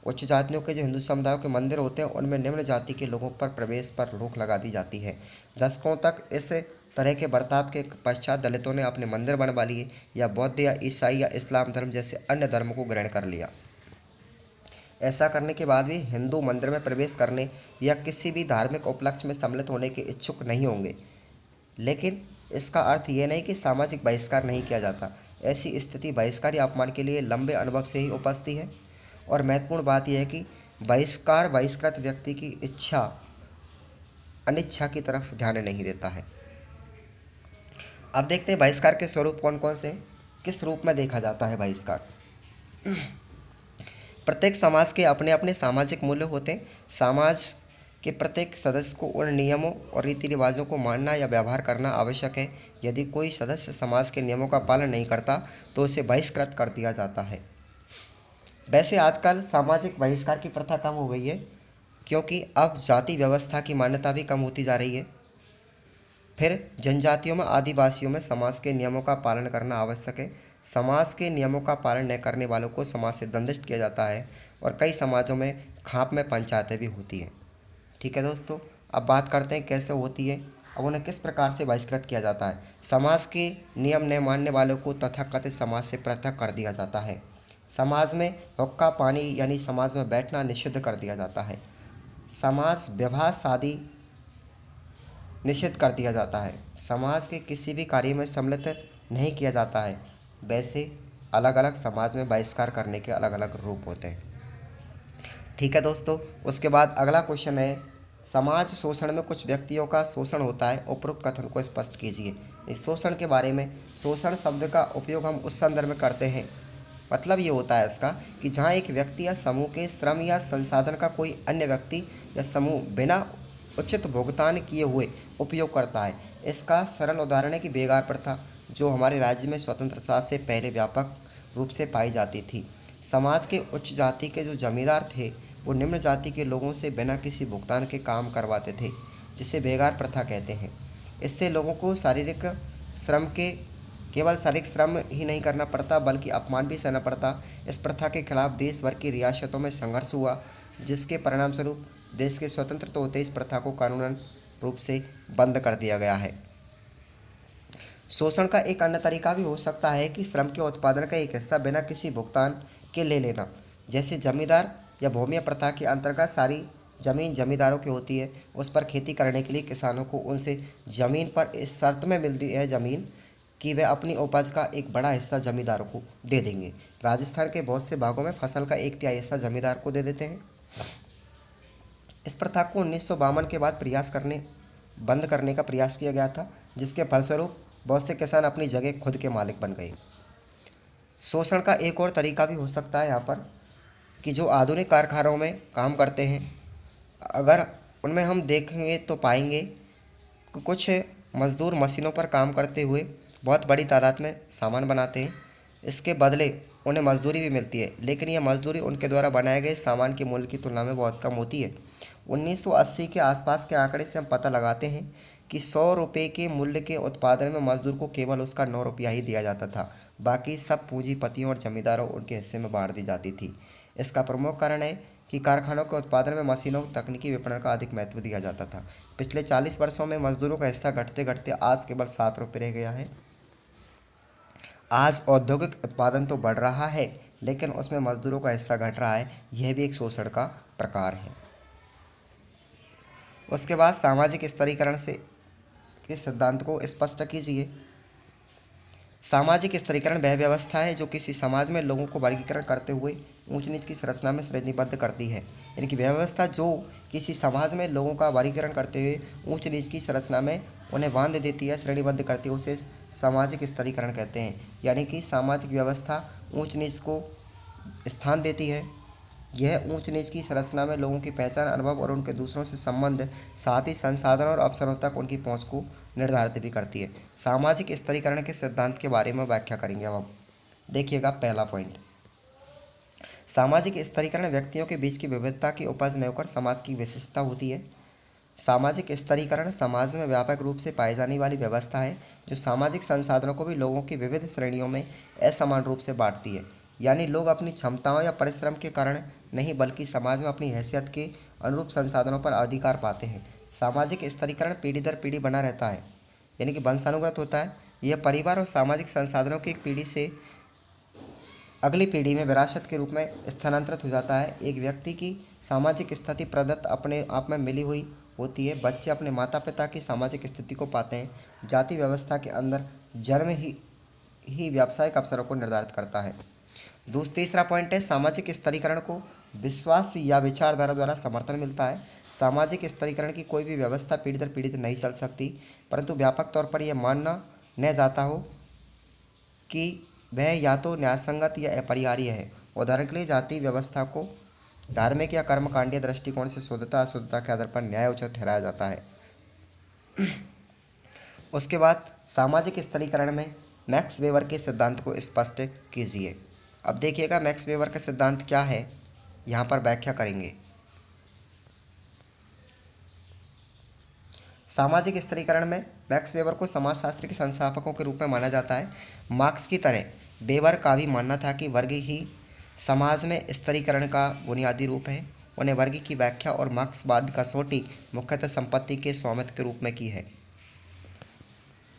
उच्च जातियों के जो हिंदू समुदायों के मंदिर होते हैं उनमें निम्न जाति के लोगों पर प्रवेश पर रोक लगा दी जाती है। दशकों तक इस तरह के बर्ताव के पश्चात दलितों ने अपने मंदिर बनवा लिए या बौद्ध या ईसाई या इस्लाम धर्म जैसे अन्य धर्मों को ग्रहण कर लिया। ऐसा करने के बाद भी हिंदू मंदिर में प्रवेश करने या किसी भी धार्मिक उपलक्ष्य में सम्मिलित होने के इच्छुक नहीं होंगे। लेकिन इसका अर्थ ये नहीं कि सामाजिक बहिष्कार नहीं किया जाता। ऐसी स्थिति बहिष्कार या अपमान के लिए लंबे अनुभव से ही उपजती है और महत्वपूर्ण बात यह है कि बहिष्कार बहिष्कृत व्यक्ति की इच्छा अनिच्छा की तरफ ध्यान नहीं देता है। अब देखते हैं बहिष्कार के स्वरूप कौन कौन से, किस रूप में देखा जाता है बहिष्कार। प्रत्येक समाज के अपने अपने सामाजिक मूल्य होते हैं। समाज के प्रत्येक सदस्य को उन नियमों और रीति रिवाजों को मानना या व्यवहार करना आवश्यक है। यदि कोई सदस्य समाज के नियमों का पालन नहीं करता तो उसे बहिष्कृत कर दिया जाता है। वैसे आजकल सामाजिक बहिष्कार की प्रथा कम हो गई है, क्योंकि अब जाति व्यवस्था की मान्यता भी कम होती जा रही है। फिर जनजातियों में, आदिवासियों में समाज के नियमों का पालन करना आवश्यक है। समाज के नियमों का पालन न करने वालों को समाज से दंडित किया जाता है और कई समाजों में खाप में पंचायतें भी होती हैं। ठीक है दोस्तों, अब बात करते हैं कैसे होती है, अब उन्हें किस प्रकार से बहिष्कृत किया जाता है। समाज के नियम न मानने वालों को तथाकथित समाज से पृथक कर दिया जाता है। समाज में हुक्का पानी यानी समाज में बैठना निषिद्ध कर दिया जाता है। समाज विवाह शादी निषिद्ध कर दिया जाता है। समाज के किसी भी कार्य में सम्मिलित नहीं किया जाता है। वैसे अलग अलग समाज में बहिष्कार करने के अलग अलग रूप होते हैं। ठीक है दोस्तों, उसके बाद अगला क्वेश्चन है, समाज शोषण में कुछ व्यक्तियों का शोषण होता है, उपरोक्त कथन को स्पष्ट कीजिए। इस शोषण के बारे में, शोषण शब्द का उपयोग हम उस संदर्भ में करते हैं, मतलब ये होता है इसका कि जहाँ एक व्यक्ति या समूह के श्रम या संसाधन का कोई अन्य व्यक्ति या समूह बिना उचित भुगतान किए हुए उपयोग करता है। इसका सरल उदाहरण है कि बेगार प्रथा, जो हमारे राज्य में स्वतंत्रता से पहले व्यापक रूप से पाई जाती थी। समाज के उच्च जाति के जो जमींदार थे वो निम्न जाति के लोगों से बिना किसी भुगतान के काम करवाते थे, जिसे बेगार प्रथा कहते हैं। इससे लोगों को केवल शारीरिक श्रम ही नहीं करना पड़ता बल्कि अपमान भी सहना पड़ता। इस प्रथा के खिलाफ देश भर की रियासतों में संघर्ष हुआ, जिसके परिणाम स्वरूप देश के स्वतंत्र तो होते इस प्रथा को कानूनन रूप से बंद कर दिया गया है। शोषण का एक अन्य तरीका भी हो सकता है कि श्रम के उत्पादन का एक हिस्सा बिना किसी भुगतान के ले लेना, जैसे जमींदार या भूमि प्रथा के अंतर्गत सारी जमीन जमींदारों की होती है। उस पर खेती करने के लिए किसानों को उनसे जमीन पर इस शर्त में मिलती है जमीन कि वे अपनी उपज का एक बड़ा हिस्सा जमींदारों को दे देंगे। राजस्थान के बहुत से भागों में फसल का 1/3 हिस्सा जमींदार को दे देते हैं। इस प्रथा को 1952 के बाद बंद करने का प्रयास किया गया था, जिसके फलस्वरूप बहुत से किसान अपनी जगह खुद के मालिक बन गए। शोषण का एक और तरीका भी हो सकता है यहाँ पर कि जो आधुनिक कारखानों में काम करते हैं, अगर उनमें हम देखेंगे तो पाएंगे कि कुछ मज़दूर मशीनों पर काम करते हुए बहुत बड़ी तादाद में सामान बनाते हैं। इसके बदले उन्हें मजदूरी भी मिलती है, लेकिन यह मजदूरी उनके द्वारा बनाए गए सामान के मूल्य की तुलना में बहुत कम होती है। 1980 के आसपास के आंकड़े से हम पता लगाते हैं कि 100 रुपये के मूल्य के उत्पादन में मजदूर को केवल उसका 9 रुपया ही दिया जाता था। बाकी सब पूंजीपतियों और जमींदारों उनके हिस्से में बांट दी जाती थी। इसका प्रमुख कारण है कि कारखानों के उत्पादन में मशीनों, तकनीकी विपणन का अधिक महत्व दिया जाता था। पिछले 40 वर्षों में मजदूरों का हिस्सा घटते घटते आज केवल 7 रुपये रह गया है। आज औद्योगिक उत्पादन तो बढ़ रहा है, लेकिन उसमें मजदूरों का हिस्सा घट रहा है। यह भी एक शोषण का प्रकार है। उसके बाद सामाजिक स्तरीकरण से के सिद्धांत को स्पष्ट कीजिए। सामाजिक स्तरीकरण वह व्यवस्था है जो किसी समाज में लोगों को वर्गीकरण करते हुए ऊंच नीच की संरचना में श्रेणीबद्ध करती है। यानी कि व्यवस्था जो किसी समाज में लोगों का वर्गीकरण करते हुए ऊंच नीच की संरचना में उन्हें बांध देती है, श्रेणीबद्ध करती है, उसे सामाजिक स्तरीकरण कहते हैं। यानी कि सामाजिक व्यवस्था ऊंच नीच को स्थान देती है। यह ऊंच नीच की संरचना में लोगों की पहचान, अनुभव और उनके दूसरों से संबंध, साथ ही संसाधन और अवसरों तक उनकी पहुंच को निर्धारित भी करती है। सामाजिक स्तरीकरण के सिद्धांत के बारे में व्याख्या करेंगे अब। देखिएगा पहला पॉइंट, सामाजिक स्तरीकरण व्यक्तियों के बीच की विविधता की उपज न होकर समाज की विशिष्टता होती है। सामाजिक स्तरीकरण समाज में व्यापक रूप से पाई जाने वाली व्यवस्था है जो सामाजिक संसाधनों को भी लोगों की विविध श्रेणियों में असमान रूप से बांटती है। यानी लोग अपनी क्षमताओं या परिश्रम के कारण नहीं, बल्कि समाज में अपनी हैसियत के अनुरूप संसाधनों पर अधिकार पाते हैं। सामाजिक स्तरीकरण पीढ़ी दर पीढ़ी बना रहता है, यानी कि वंशानुगत होता है। यह परिवार और सामाजिक संसाधनों की एक पीढ़ी से अगली पीढ़ी में विरासत के रूप में स्थानांतरित हो जाता है। एक व्यक्ति की सामाजिक स्थिति प्रदत्त अपने आप में मिली हुई होती है। बच्चे अपने माता पिता की सामाजिक स्थिति को पाते हैं। जाति व्यवस्था के अंदर जन्म ही व्यावसायिक अवसरों को निर्धारित करता है। तीसरा पॉइंट है, सामाजिक स्तरीकरण को विश्वास या विचारधारा द्वारा समर्थन मिलता है। सामाजिक स्तरीकरण की कोई भी व्यवस्था पीढ़ी दर पीढ़ी नहीं चल सकती, परंतु व्यापक तौर पर यह मानना न जाता हो कि वह या तो न्यायसंगत या अपरिहार्य है। उदाहरण के लिए जाति व्यवस्था को धार्मिक या कर्मकांडीय दृष्टिकोण से शुद्धता अशुद्धता के आधार पर न्याय उचित ठहराया जाता है। उसके बाद सामाजिक स्तरीकरण में मैक्स वेबर के सिद्धांत को स्पष्ट कीजिए। अब देखिएगा मैक्स वेबर का सिद्धांत क्या है, यहाँ पर व्याख्या करेंगे। सामाजिक स्तरीकरण में मैक्स वेबर को समाजशास्त्र के संस्थापकों के रूप में माना जाता है। मार्क्स की तरह वेबर का भी मानना था कि वर्ग ही समाज में स्तरीकरण का बुनियादी रूप है। उन्हें वर्ग की व्याख्या और मार्क्सवाद कसौटी मुख्यतः संपत्ति के स्वामित्व के रूप में की है।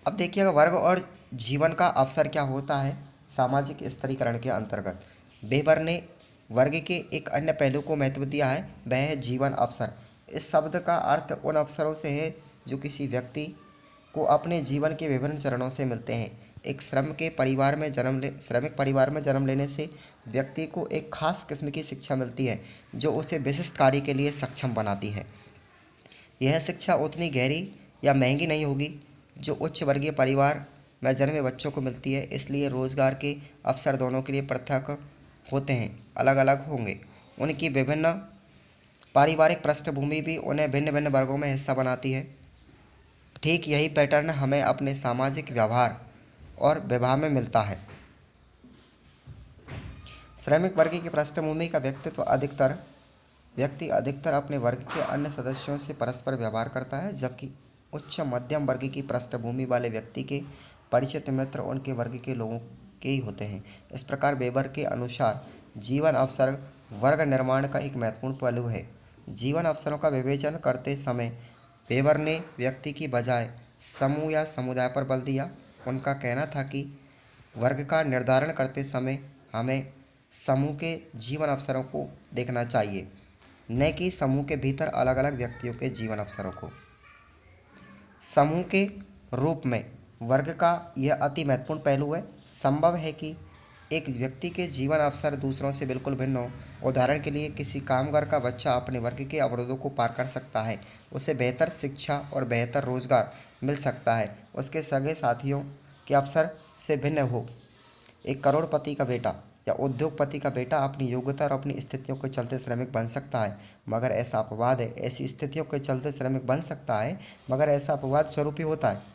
अब देखिएगा वर्ग और जीवन का अवसर क्या होता है सामाजिक स्तरीकरण के अंतर्गत। वेबर ने वर्ग के एक अन्य पहलू को महत्व दिया है, वह है जीवन अवसर। इस शब्द का अर्थ उन अवसरों से है जो किसी व्यक्ति को अपने जीवन के विभिन्न चरणों से मिलते हैं। एक श्रमिक परिवार में जन्म लेने से व्यक्ति को एक खास किस्म की शिक्षा मिलती है जो उसे विशिष्ट कार्य के लिए सक्षम बनाती है। यह शिक्षा उतनी गहरी या महंगी नहीं होगी जो उच्च वर्गीय परिवार में जन्मे बच्चों को मिलती है। इसलिए रोजगार के अवसर दोनों के लिए पृथक होते हैं, अलग अलग होंगे। उनकी विभिन्न पारिवारिक पृष्ठभूमि भी उन्हें भिन्न भिन्न वर्गों में हिस्सा बनाती है। ठीक यही पैटर्न हमें अपने सामाजिक व्यवहार और विवाह में मिलता है। श्रमिक वर्ग की पृष्ठभूमि का व्यक्ति अधिकतर अपने वर्ग के अन्य सदस्यों से परस्पर व्यवहार करता है, जबकि उच्च मध्यम वर्ग की पृष्ठभूमि वाले व्यक्ति के परिचित मित्र उनके वर्ग के लोगों के ही होते हैं। इस प्रकार वेबर के अनुसार जीवन अवसर वर्ग निर्माण का एक महत्वपूर्ण पहलू है। जीवन अवसरों का विवेचन करते समय वेबर ने व्यक्ति की बजाय समूह या समुदाय पर बल दिया। उनका कहना था कि वर्ग का निर्धारण करते समय हमें समूह के जीवन अवसरों को देखना चाहिए, न कि समूह के भीतर अलग अलग व्यक्तियों के जीवन अवसरों को। समूह के रूप में वर्ग का यह अति महत्वपूर्ण पहलू है। संभव है कि एक व्यक्ति के जीवन अवसर दूसरों से बिल्कुल भिन्न हो। उदाहरण के लिए किसी कामगार का बच्चा अपने वर्ग के अवरोधों को पार कर सकता है, उसे बेहतर शिक्षा और बेहतर रोजगार मिल सकता है, उसके सगे साथियों के अवसर से भिन्न हो। एक करोड़पति का बेटा या उद्योगपति का बेटा अपनी योग्यता और अपनी स्थितियों के चलते श्रमिक बन सकता है, मगर ऐसा अपवाद है। ऐसी स्थितियों के चलते श्रमिक बन सकता है, मगर ऐसा अपवाद स्वरूप ही होता है।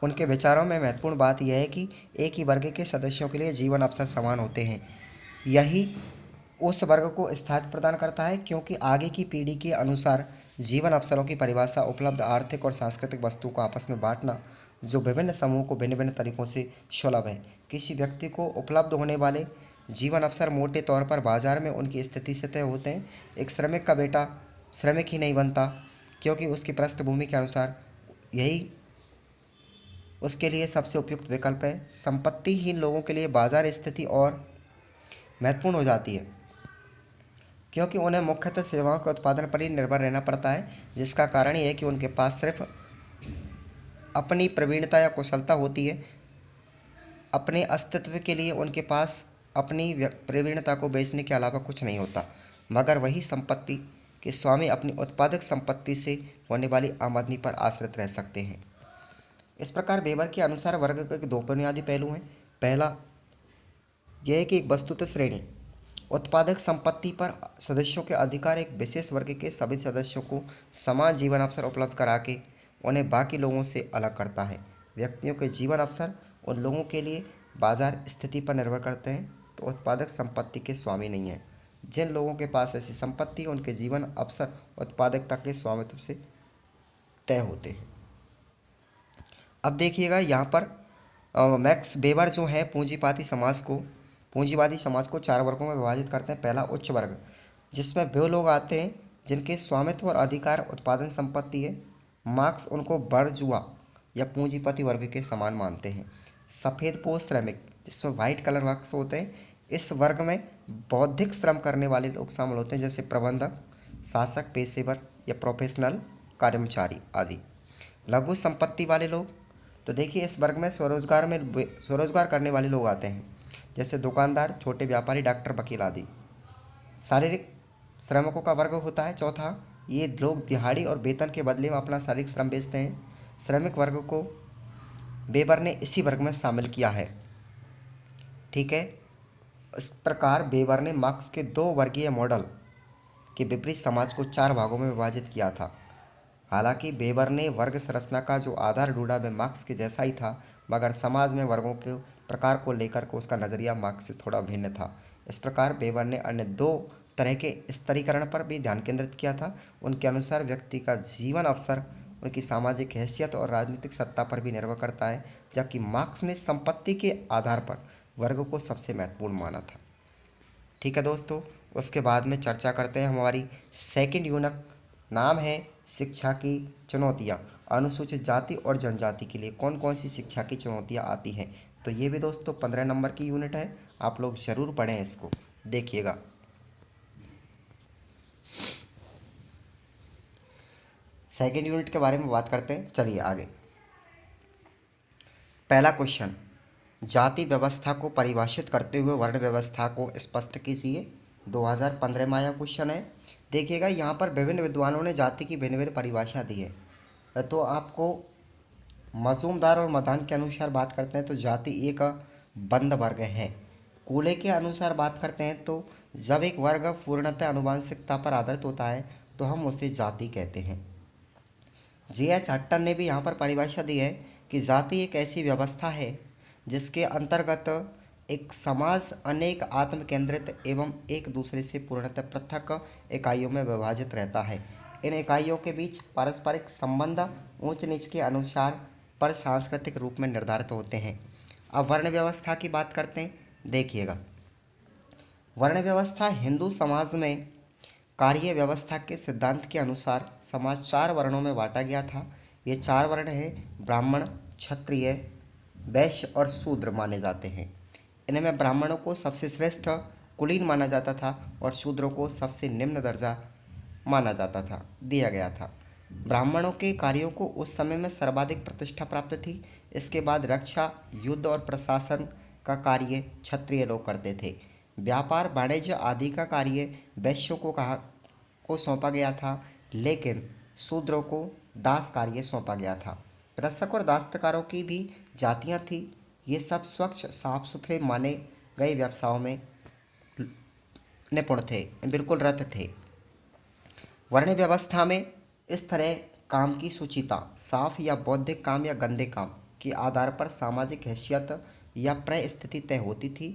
उनके विचारों में महत्वपूर्ण बात यह है कि एक ही वर्ग के सदस्यों के लिए जीवन अवसर समान होते हैं। यही उस वर्ग को स्थायित्व प्रदान करता है, क्योंकि आगे की पीढ़ी के अनुसार जीवन अवसरों की परिभाषा उपलब्ध आर्थिक और सांस्कृतिक वस्तुओं को आपस में बांटना, जो विभिन्न समूहों को भिन्न भिन्न तरीकों से सुलभ है। किसी व्यक्ति को उपलब्ध होने वाले जीवन अवसर मोटे तौर पर बाजार में उनकी स्थिति से तय होते हैं। एक श्रमिक का बेटा श्रमिक ही नहीं बनता, क्योंकि उसकी पृष्ठभूमि के अनुसार यही उसके लिए सबसे उपयुक्त विकल्प है। संपत्तिहीन लोगों के लिए बाजार स्थिति और महत्वपूर्ण हो जाती है, क्योंकि उन्हें मुख्यतः सेवाओं के उत्पादन पर ही निर्भर रहना पड़ता है, जिसका कारण यह है कि उनके पास सिर्फ अपनी प्रवीणता या कुशलता होती है। अपने अस्तित्व के लिए उनके पास अपनी प्रवीणता को बेचने के अलावा कुछ नहीं होता, मगर वही संपत्ति के स्वामी अपनी उत्पादक संपत्ति से होने वाली आमदनी पर आश्रित रह सकते हैं। इस प्रकार वेबर के अनुसार वर्ग के दो बुनियादी पहलू हैं। पहला यह है कि एक वस्तुतः श्रेणी उत्पादक संपत्ति पर सदस्यों के अधिकार एक विशेष वर्ग के सभी सदस्यों को समान जीवन अवसर उपलब्ध करा के उन्हें बाकी लोगों से अलग करता है। व्यक्तियों के जीवन अवसर उन लोगों के लिए बाजार स्थिति पर निर्भर करते हैं, तो उत्पादक संपत्ति के स्वामी नहीं हैं। जिन लोगों के पास ऐसी संपत्ति है, उनके जीवन अवसर उत्पादकता के स्वामित्व से तय होते हैं। अब देखिएगा यहाँ पर मैक्स वेबर जो है पूंजीवादी समाज को चार वर्गों में विभाजित करते हैं। पहला उच्च वर्ग, जिसमें वे लोग आते हैं जिनके स्वामित्व और अधिकार उत्पादन संपत्ति है। मार्क्स उनको बर्जुआ या पूंजीपति वर्ग के समान मानते हैं। सफ़ेद पोश श्रमिक, जिसमें वाइट कलर वर्क्स होते हैं, इस वर्ग में बौद्धिक श्रम करने वाले लोग शामिल होते हैं, जैसे प्रबंधक, शासक, पेशेवर या प्रोफेशनल कर्मचारी आदि। लघु संपत्ति वाले लोग, तो देखिए इस वर्ग में स्वरोजगार करने वाले लोग आते हैं, जैसे दुकानदार, छोटे व्यापारी, डॉक्टर, वकील आदि। शारीरिक श्रमिकों का वर्ग होता है चौथा, ये लोग दिहाड़ी और वेतन के बदले में अपना शारीरिक श्रम बेचते हैं। श्रमिक वर्ग को वेबर ने इसी वर्ग में शामिल किया है। ठीक है, इस प्रकार वेबर ने मार्क्स के दो वर्गीय मॉडल के विपरीत समाज को चार भागों में विभाजित किया था। हालांकि वेबर ने वर्ग संरचना का जो आधार ढूंढा वह मार्क्स के जैसा ही था, मगर समाज में वर्गों के प्रकार को लेकर को उसका नज़रिया मार्क्स से थोड़ा भिन्न था। इस प्रकार वेबर ने अन्य दो तरह के स्तरीकरण पर भी ध्यान केंद्रित किया था। उनके अनुसार व्यक्ति का जीवन अवसर उनकी सामाजिक हैसियत और राजनीतिक सत्ता पर भी निर्भर करता है, जबकि मार्क्स ने संपत्ति के आधार पर वर्ग को सबसे महत्वपूर्ण माना था। ठीक है दोस्तों, उसके बाद में चर्चा करते हैं हमारी सेकंड यूनिट, नाम है शिक्षा की चुनौतियाँ। अनुसूचित जाति और जनजाति के लिए कौन कौन सी शिक्षा की चुनौतियाँ आती हैं, तो ये भी दोस्तों 15 नंबर की यूनिट है, आप लोग ज़रूर पढ़ें इसको, देखिएगा। सेकंड यूनिट के बारे में बात करते हैं, चलिए आगे। पहला क्वेश्चन, जाति व्यवस्था को परिभाषित करते हुए वर्ण व्यवस्था को स्पष्ट कीजिए। 2015 में आया क्वेश्चन है। देखिएगा यहाँ पर विभिन्न विद्वानों ने जाति की भिन्न भिन्न परिभाषा दी है। तो आपको मजूमदार और मदान के अनुसार बात करते हैं तो जाति एक बंद वर्ग है। कूले के अनुसार बात करते हैं तो जब एक वर्ग पूर्णतः आनुवंशिकता पर आधारित होता है तो हम उसे जाति कहते हैं। G.H. हट्टन ने भी यहाँ पर परिभाषा दी है कि जाति एक ऐसी व्यवस्था है जिसके अंतर्गत एक समाज अनेक आत्म केंद्रित एवं एक दूसरे से पूर्णतः पृथक इकाइयों में विभाजित रहता है। इन इकाइयों के बीच पारस्परिक संबंध ऊंच नीच के अनुसार पर सांस्कृतिक रूप में निर्धारित होते हैं। अब वर्ण व्यवस्था की बात करते हैं, देखिएगा। वर्ण व्यवस्था हिंदू समाज में कार्य व्यवस्था के सिद्धांत के अनुसार समाज चार वर्णों में बांटा गया था। ये चार वर्ण हैं, ब्राह्मण, क्षत्रिय, वैश्य और शूद्र माने जाते हैं। इनमें ब्राह्मणों को सबसे श्रेष्ठ कुलीन माना जाता था और शूद्रों को सबसे निम्न दर्जा माना जाता था, दिया गया था। ब्राह्मणों के कार्यों को उस समय में सर्वाधिक प्रतिष्ठा प्राप्त थी। इसके बाद रक्षा, युद्ध और प्रशासन का कार्य क्षत्रिय लोग करते थे। व्यापार, वाणिज्य आदि का कार्य वैश्यों को सौंपा गया था, लेकिन शूद्रों को दास कार्य सौंपा गया था। कृषक और दस्तकारों की भी जातियां थी, ये सब स्वच्छ साफ सुथरे माने गए व्यवसायों में निपुण थे, बिल्कुल रत थे। वर्ण व्यवस्था में इस तरह काम की सूचिता साफ या बौद्धिक काम या गंदे काम के आधार पर सामाजिक हैसियत या परिस्थिति तय होती थी।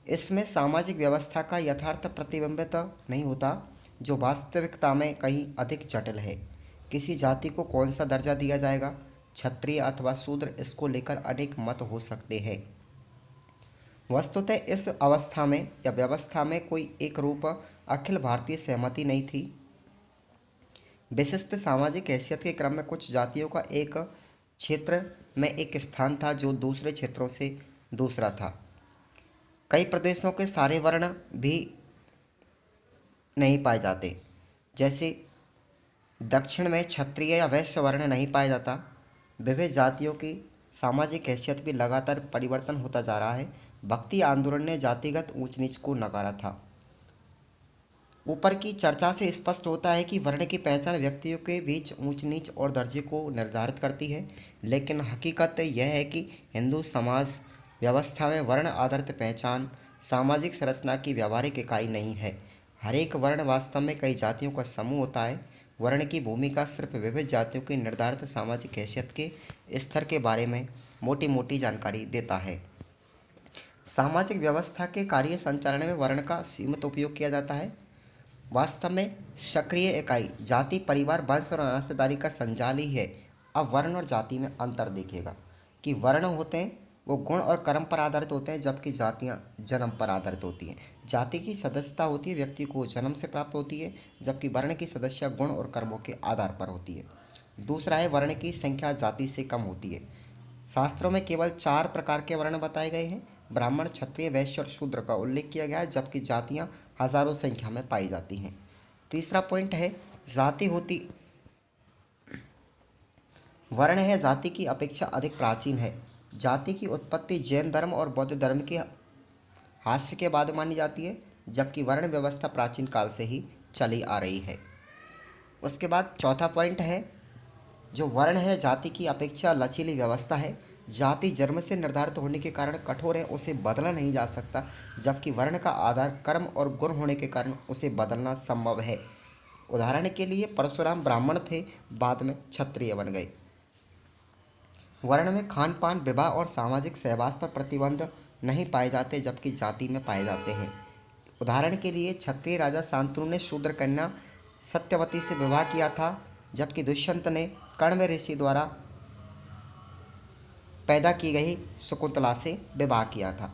इसमें सामाजिक व्यवस्था का यथार्थ प्रतिबिंबित नहीं होता, जो वास्तविकता में कहीं अधिक जटिल है। किसी जाति को कौन सा दर्जा दिया जाएगा, क्षत्रिय अथवा शूद्र, इसको लेकर अनेक मत हो सकते हैं। वस्तुतः इस अवस्था में या व्यवस्था में कोई एक रूप अखिल भारतीय सहमति नहीं थी। विशिष्ट सामाजिक हैसियत के क्रम में कुछ जातियों का एक क्षेत्र में एक स्थान था जो दूसरे क्षेत्रों से दूसरा था। कई प्रदेशों के सारे वर्ण भी नहीं पाए जाते, जैसे दक्षिण में क्षत्रिय या वैश्य वर्ण नहीं पाया जाता। विविध जातियों की सामाजिक हैसियत भी लगातार परिवर्तन होता जा रहा है। भक्ति आंदोलन ने जातिगत ऊंच नीच को नकारा था। ऊपर की चर्चा से स्पष्ट होता है कि वर्ण की पहचान व्यक्तियों के बीच ऊंच नीच और दर्जे को निर्धारित करती है, लेकिन हकीकत यह है कि हिंदू समाज व्यवस्था में वर्ण आधारित पहचान सामाजिक संरचना की व्यावहारिक इकाई नहीं है। हर एक वर्ण वास्तव में कई जातियों का समूह होता है। वर्ण की भूमिका सिर्फ विविध जातियों की निर्धारित सामाजिक हैसियत के स्तर के बारे में मोटी मोटी जानकारी देता है। सामाजिक व्यवस्था के कार्य संचालन में वर्ण का सीमित उपयोग किया जाता है। वास्तव में सक्रिय इकाई जाति, परिवार, वंश और अनास्तिदारी का संजाल ही है। अब वर्ण और जाति में अंतर देखिएगा कि वर्ण होते हैं वो गुण और कर्म पर आधारित होते हैं, जबकि जातियां जन्म पर आधारित होती हैं। जाति की सदस्यता होती है व्यक्ति को जन्म से प्राप्त होती है, जबकि वर्ण की सदस्यता गुण और कर्मों के आधार पर होती है। दूसरा है वर्ण की संख्या जाति से कम होती है। शास्त्रों में केवल 4 प्रकार के वर्ण बताए गए हैं। ब्राह्मण, क्षत्रिय, वैश्य और शूद्र का उल्लेख किया गया है, जबकि जातियां हजारों संख्या में पाई जाती हैं। तीसरा पॉइंट है जाति होती वर्ण है जाति की अपेक्षा अधिक प्राचीन है। जाति की उत्पत्ति जैन धर्म और बौद्ध धर्म के हास्य के बाद मानी जाती है, जबकि वर्ण व्यवस्था प्राचीन काल से ही चली आ रही है। उसके बाद चौथा पॉइंट है जो वर्ण है जाति की अपेक्षा लचीली व्यवस्था है। जाति जन्म से निर्धारित होने के कारण कठोर है, उसे बदला नहीं जा सकता, जबकि वर्ण का आधार कर्म और गुण होने के कारण उसे बदलना संभव है। उदाहरण के लिए परशुराम ब्राह्मण थे, बाद में क्षत्रिय बन गए। वर्ण में खान पान, विवाह और सामाजिक सहवास पर प्रतिबंध नहीं पाए जाते, जबकि जाति में पाए जाते हैं। उदाहरण के लिए क्षत्रिय राजा शांतनु ने शूद्र कन्या सत्यवती से विवाह किया था, जबकि दुष्यंत ने कण्व ऋषि द्वारा पैदा की गई शकुंतला से विवाह किया था।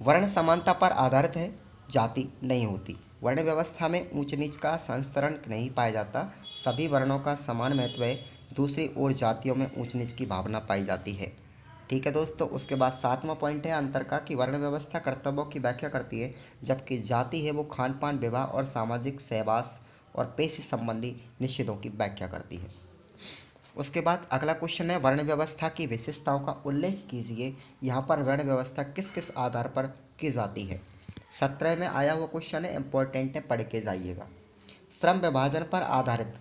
वर्ण समानता पर आधारित है, जाति नहीं होती। वर्ण व्यवस्था में ऊंच नीच का संस्तरण नहीं पाया जाता, सभी वर्णों का समान महत्व है। दूसरी ओर जातियों में ऊंच नीच की भावना पाई जाती है। ठीक है दोस्तों, उसके बाद 7वां पॉइंट है अंतर का कि वर्ण व्यवस्था कर्तव्यों की व्याख्या करती है, जबकि जाति है वो खान पान, विवाह और सामाजिक सहवास और पेशे संबंधी निषेधों की व्याख्या करती है। उसके बाद अगला क्वेश्चन है वर्ण व्यवस्था की विशेषताओं का उल्लेख कीजिए। यहाँ पर वर्ण व्यवस्था किस किस आधार पर की जाती है। 17 में आया हुआ क्वेश्चन है, इंपॉर्टेंट है, पढ़ के जाइएगा। श्रम विभाजन पर आधारित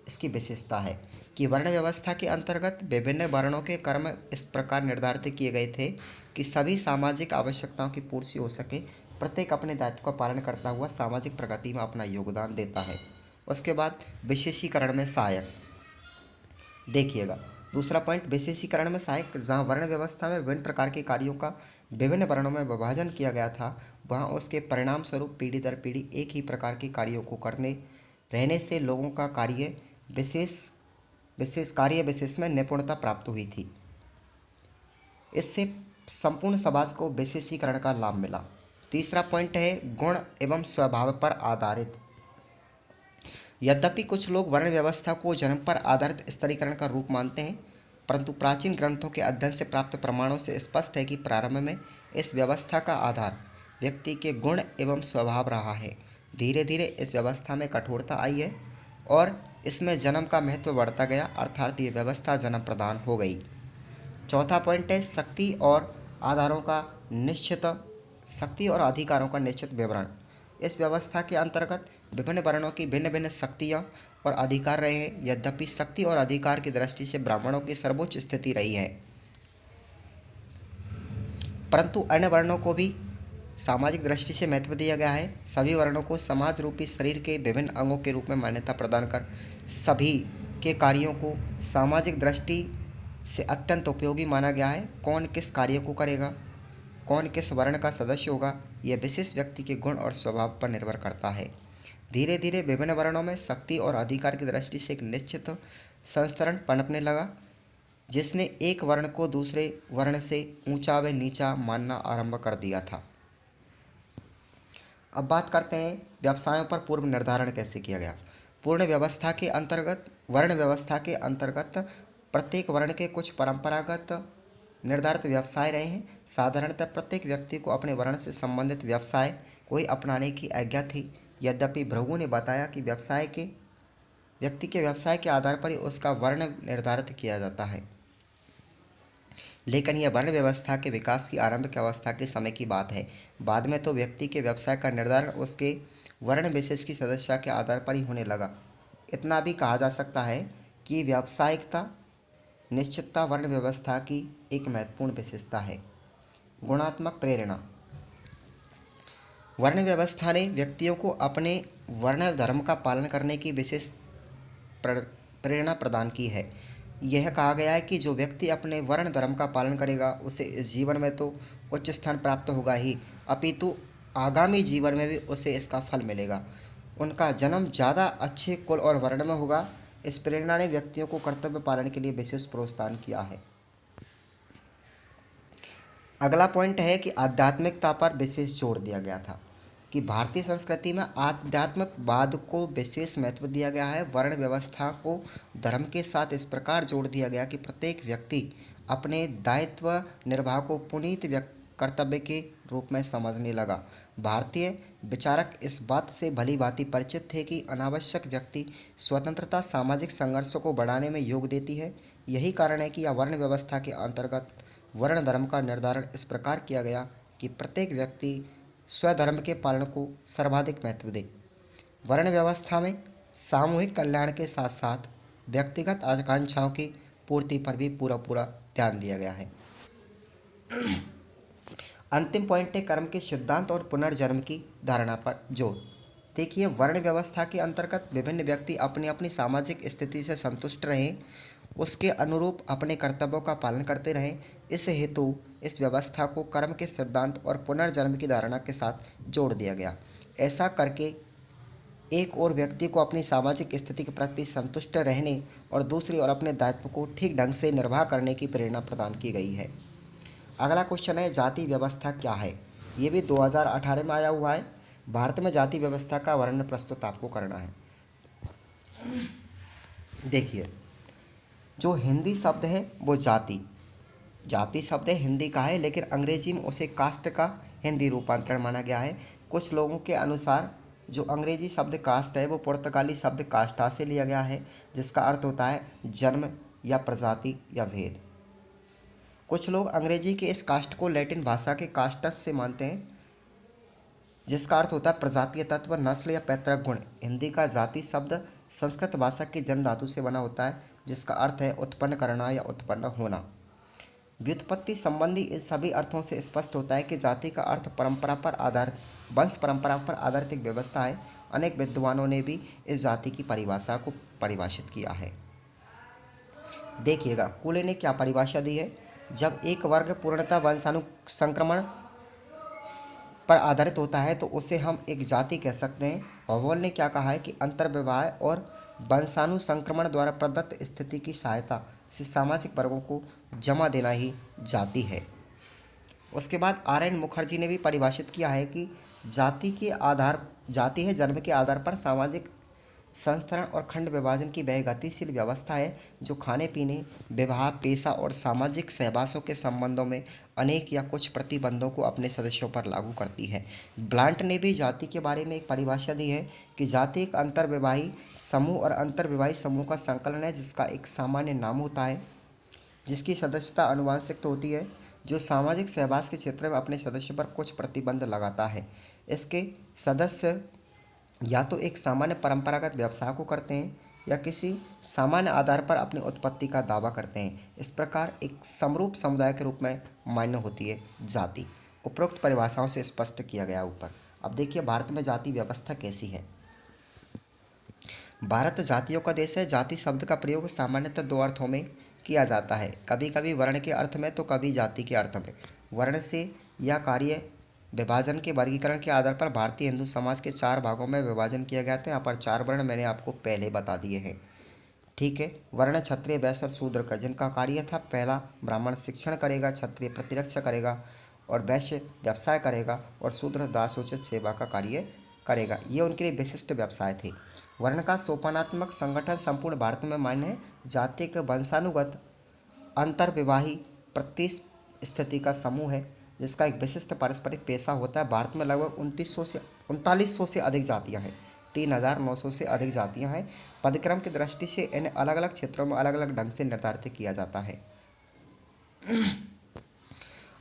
इसकी विशेषता है कि वर्ण व्यवस्था के अंतर्गत विभिन्न वर्णों के कर्म इस प्रकार निर्धारित किए गए थे कि सभी सामाजिक आवश्यकताओं की पूर्ति हो सके। प्रत्येक अपने दायित्व का पालन करता हुआ सामाजिक प्रगति में अपना योगदान देता है। उसके बाद विशेषीकरण में सहायक देखिएगा। दूसरा पॉइंट विशेषीकरण में सहायक, जहाँ वर्ण व्यवस्था में विभिन्न प्रकार के कार्यों का विभिन्न वर्णों में विभाजन किया गया था, वहाँ उसके परिणाम स्वरूप पीढ़ी दर पीढ़ी एक ही प्रकार के कार्यों को करने रहने से लोगों का कार्य विशेष में निपुणता प्राप्त हुई थी। इससे संपूर्ण समाज को विशेषीकरण का लाभ मिला। तीसरा पॉइंट है गुण एवं स्वभाव पर आधारित। यद्यपि कुछ लोग वर्ण व्यवस्था को जन्म पर आधारित स्तरीकरण का रूप मानते हैं, परंतु प्राचीन ग्रंथों के अध्ययन से प्राप्त प्रमाणों से स्पष्ट है कि प्रारंभ में इस व्यवस्था का आधार व्यक्ति के गुण एवं स्वभाव रहा है। धीरे धीरे इस व्यवस्था में कठोरता आई है और इसमें जन्म का महत्व बढ़ता गया, अर्थात ये व्यवस्था जन्म प्रदान हो गई। चौथा पॉइंट है शक्ति और अधिकारों का निश्चित विवरण। इस व्यवस्था के अंतर्गत विभिन्न वर्णों की भिन्न भिन्न शक्तियाँ और अधिकार रहे हैं, यद्यपि शक्ति और अधिकार की दृष्टि से ब्राह्मणों की सर्वोच्च स्थिति रही है। परंतु अन्य वर्णों को भी सामाजिक दृष्टि से महत्व दिया गया है। सभी वर्णों को समाज रूपी शरीर के विभिन्न अंगों के रूप में मान्यता प्रदान कर सभी के कार्यों को सामाजिक दृष्टि से अत्यंत उपयोगी माना गया है। कौन किस कार्य को करेगा, कौन किस वर्ण का सदस्य होगा, यह विशेष व्यक्ति के गुण और स्वभाव पर निर्भर करता है। धीरे धीरे विभिन्न वर्णों में शक्ति और अधिकार की दृष्टि से एक निश्चित संस्तरण पनपने लगा, जिसने एक वर्ण को दूसरे वर्ण से ऊंचा व नीचा मानना आरंभ कर दिया था। अब बात करते हैं व्यवसायों पर पूर्व निर्धारण कैसे किया गया। पूर्ण व्यवस्था के अंतर्गत वर्ण व्यवस्था के अंतर्गत प्रत्येक वर्ण के कुछ परंपरागत निर्धारित व्यवसाय रहे हैं। साधारणतः प्रत्येक व्यक्ति को अपने वर्ण से संबंधित व्यवसाय को ही अपनाने की आज्ञा थी। यद्यपि भृगु ने बताया कि व्यक्ति के व्यवसाय के आधार पर ही उसका वर्ण निर्धारित किया जाता है, लेकिन यह वर्ण व्यवस्था के विकास की आरंभिक अवस्था के समय की बात है। बाद में तो व्यक्ति के व्यवसाय का निर्धारण उसके वर्ण विशेष की सदस्यता के आधार पर ही होने लगा। इतना भी कहा जा सकता है कि व्यावसायिकता निश्चितता वर्ण व्यवस्था की एक महत्वपूर्ण विशेषता है। गुणात्मक प्रेरणा। वर्ण व्यवस्था ने व्यक्तियों को अपने वर्ण धर्म का पालन करने की विशेष प्रेरणा प्रदान की है। यह कहा गया है कि जो व्यक्ति अपने वर्ण धर्म का पालन करेगा उसे इस जीवन में तो उच्च स्थान प्राप्त होगा ही, अपितु आगामी जीवन में भी उसे इसका फल मिलेगा। उनका जन्म ज़्यादा अच्छे कुल और वर्ण में होगा। इस प्रेरणा ने व्यक्तियों को कर्तव्य पालन के लिए विशेष प्रोत्साहन किया है। अगला पॉइंट है कि आध्यात्मिकता पर विशेष जोर दिया गया था, कि भारतीय संस्कृति में आध्यात्मिकवाद को विशेष महत्व दिया गया है। वर्ण व्यवस्था को धर्म के साथ इस प्रकार जोड़ दिया गया कि प्रत्येक व्यक्ति अपने दायित्व निर्वाह को पुनीत कर्तव्य के रूप में समझने लगा। भारतीय विचारक इस बात से भली भांति परिचित थे कि अनावश्यक व्यक्ति स्वतंत्रता सामाजिक संघर्षों को बढ़ाने में योग देती है। यही कारण है कि यह वर्ण व्यवस्था के अंतर्गत वर्ण धर्म का निर्धारण इस प्रकार किया गया कि प्रत्येक व्यक्ति स्वधर्म के पालन को सर्वाधिक महत्व दे। वर्ण व्यवस्था में सामूहिक कल्याण के साथ साथ व्यक्तिगत आकांक्षाओं की पूर्ति पर भी पूरा ध्यान दिया गया है। अंतिम पॉइंट है कर्म के सिद्धांत और पुनर्जन्म की धारणा पर जोर। देखिए, वर्ण व्यवस्था के अंतर्गत विभिन्न व्यक्ति अपनी अपनी सामाजिक स्थिति से संतुष्ट रहें, उसके अनुरूप अपने कर्तव्यों का पालन करते रहें। इस हेतु इस व्यवस्था को कर्म के सिद्धांत और पुनर्जन्म की धारणा के साथ जोड़ दिया गया। ऐसा करके एक और व्यक्ति को अपनी सामाजिक स्थिति के प्रति संतुष्ट रहने और दूसरी ओर अपने दायित्व को ठीक ढंग से निर्वाह करने की प्रेरणा प्रदान की गई है। अगला क्वेश्चन है जाति व्यवस्था क्या है। ये भी 2018 में आया हुआ है। भारत में जाति व्यवस्था का वर्णन प्रस्तुत आपको करना है। देखिए, जो हिंदी शब्द है वो जाति शब्द है, हिंदी का है, लेकिन अंग्रेजी में उसे कास्ट का हिंदी रूपांतरण माना गया है। कुछ लोगों के अनुसार जो अंग्रेजी शब्द कास्ट है वो पुर्तगाली शब्द कास्टा से लिया गया है, जिसका अर्थ होता है जन्म या प्रजाति या भेद। कुछ लोग अंग्रेजी के इस कास्ट को लैटिन भाषा के कास्टस से मानते हैं, जिसका अर्थ होता है प्रजातीय तत्व, नस्ल या पैतृक गुण। हिंदी का जाति शब्द संस्कृत भाषा के जन धातु से बना होता है, जिसका अर्थ है उत्पन्न करना या उत्पन्न होना। व्युत्पत्ति संबंधी इन सभी अर्थों से स्पष्ट होता है कि जाति का अर्थ वंश परंपरा पर आधारित एक व्यवस्था है। अनेक विद्वानों ने भी इस जाति की परिभाषा को परिभाषित किया है। देखिएगा, कूले ने क्या परिभाषा दी है। जब एक वर्ग पूर्णतः वंशानुसंक्रमण पर आधारित होता है तो उसे हम एक जाति कह सकते हैं। हॉवेल ने क्या कहा है कि अंतर्विवाह और वंशानुसंक्रमण द्वारा प्रदत्त स्थिति की सहायता से सामाजिक वर्गों को जमा देना ही जाति है। उसके बाद RN मुखर्जी ने भी परिभाषित किया है कि जाति है जन्म के आधार पर सामाजिक संस्तरण और खंड विभाजन की वह गतिशील व्यवस्था है जो खाने पीने, विवाह, पेशा और सामाजिक सहवासों के संबंधों में अनेक या कुछ प्रतिबंधों को अपने सदस्यों पर लागू करती है। ब्लांट ने भी जाति के बारे में एक परिभाषा दी है कि जाति एक अंतर्विवाही समूह और अंतर्विवाही समूह का संकलन है जिसका एक सामान्य नाम होता है, जिसकी सदस्यता आनुवंशिक होती है, जो सामाजिक सहवास के क्षेत्र में अपने सदस्यों पर कुछ प्रतिबंध लगाता है। इसके सदस्य या तो एक सामान्य परंपरागत व्यवसाय को करते हैं या किसी सामान्य आधार पर अपनी उत्पत्ति का दावा करते हैं। इस प्रकार एक समरूप समुदाय के रूप में मान्य होती है जाति। उपरोक्त परिभाषाओं से स्पष्ट किया गया ऊपर। अब देखिए भारत में जाति व्यवस्था कैसी है। भारत जातियों का देश है। जाति शब्द का प्रयोग सामान्यतः दो अर्थों में किया जाता है, कभी कभी वर्ण के अर्थ में तो कभी जाति के अर्थ में। वर्ण से या कार्य विभाजन के वर्गीकरण के आधार पर भारतीय हिंदू समाज के चार भागों में विभाजन किया गया था। यहाँ पर चार वर्ण मैंने आपको पहले बता दिए हैं, ठीक है। वर्ण क्षत्रिय वैश्य और शूद्र का, जिनका कार्य था पहला ब्राह्मण शिक्षण करेगा, क्षत्रिय प्रतिरक्षा करेगा और वैश्य व्यवसाय करेगा और शूद्र दासोचित सेवा का कार्य करेगा। ये उनके लिए विशिष्ट व्यवसाय थे। वर्ण का सोपानात्मक संगठन संपूर्ण भारत में मान्य है। जाति के वंशानुगत अंतर्विवाही प्रतिस्थिति का समूह है जिसका एक विशिष्ट पारस्परिक पेशा होता है। भारत में लगभग 3900 से अधिक जातियां हैं। 3900 से अधिक जातियां हैं। पदक्रम की दृष्टि से इन्हें अलग अलग क्षेत्रों में अलग अलग ढंग से निर्धारित किया जाता है।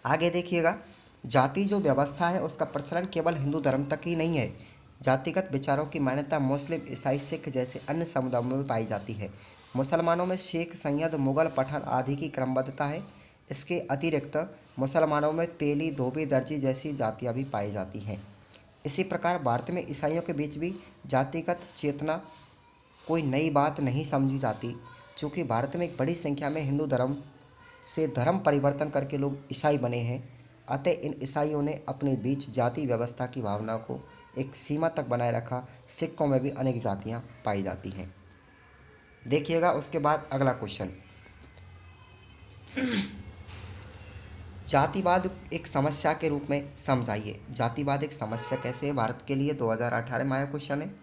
आगे देखिएगा, जाति जो व्यवस्था है उसका प्रचलन केवल हिंदू धर्म तक ही नहीं है। जातिगत विचारों की मान्यता मुस्लिम, ईसाई, सिख जैसे अन्य समुदायों में पाई जाती है। मुसलमानों में शेख, सैयद, मुगल, पठान आदि की क्रमबद्धता है। इसके अतिरिक्त मुसलमानों में तेली, धोबी, दर्जी जैसी जातियाँ भी पाई जाती हैं। इसी प्रकार भारत में ईसाइयों के बीच भी जातिगत चेतना कोई नई बात नहीं समझी जाती। चूँकि भारत में एक बड़ी संख्या में हिंदू धर्म से धर्म परिवर्तन करके लोग ईसाई बने हैं, अतः इन ईसाइयों ने अपने बीच जाति व्यवस्था की भावना को एक सीमा तक बनाए रखा। सिखों में भी अनेक जातियाँ पाई जाती हैं। देखिएगा उसके बाद अगला क्वेश्चन, जातिवाद एक समस्या के रूप में समझाइए। जातिवाद एक समस्या कैसे है भारत के लिए, 2018 में आया क्वेश्चन है।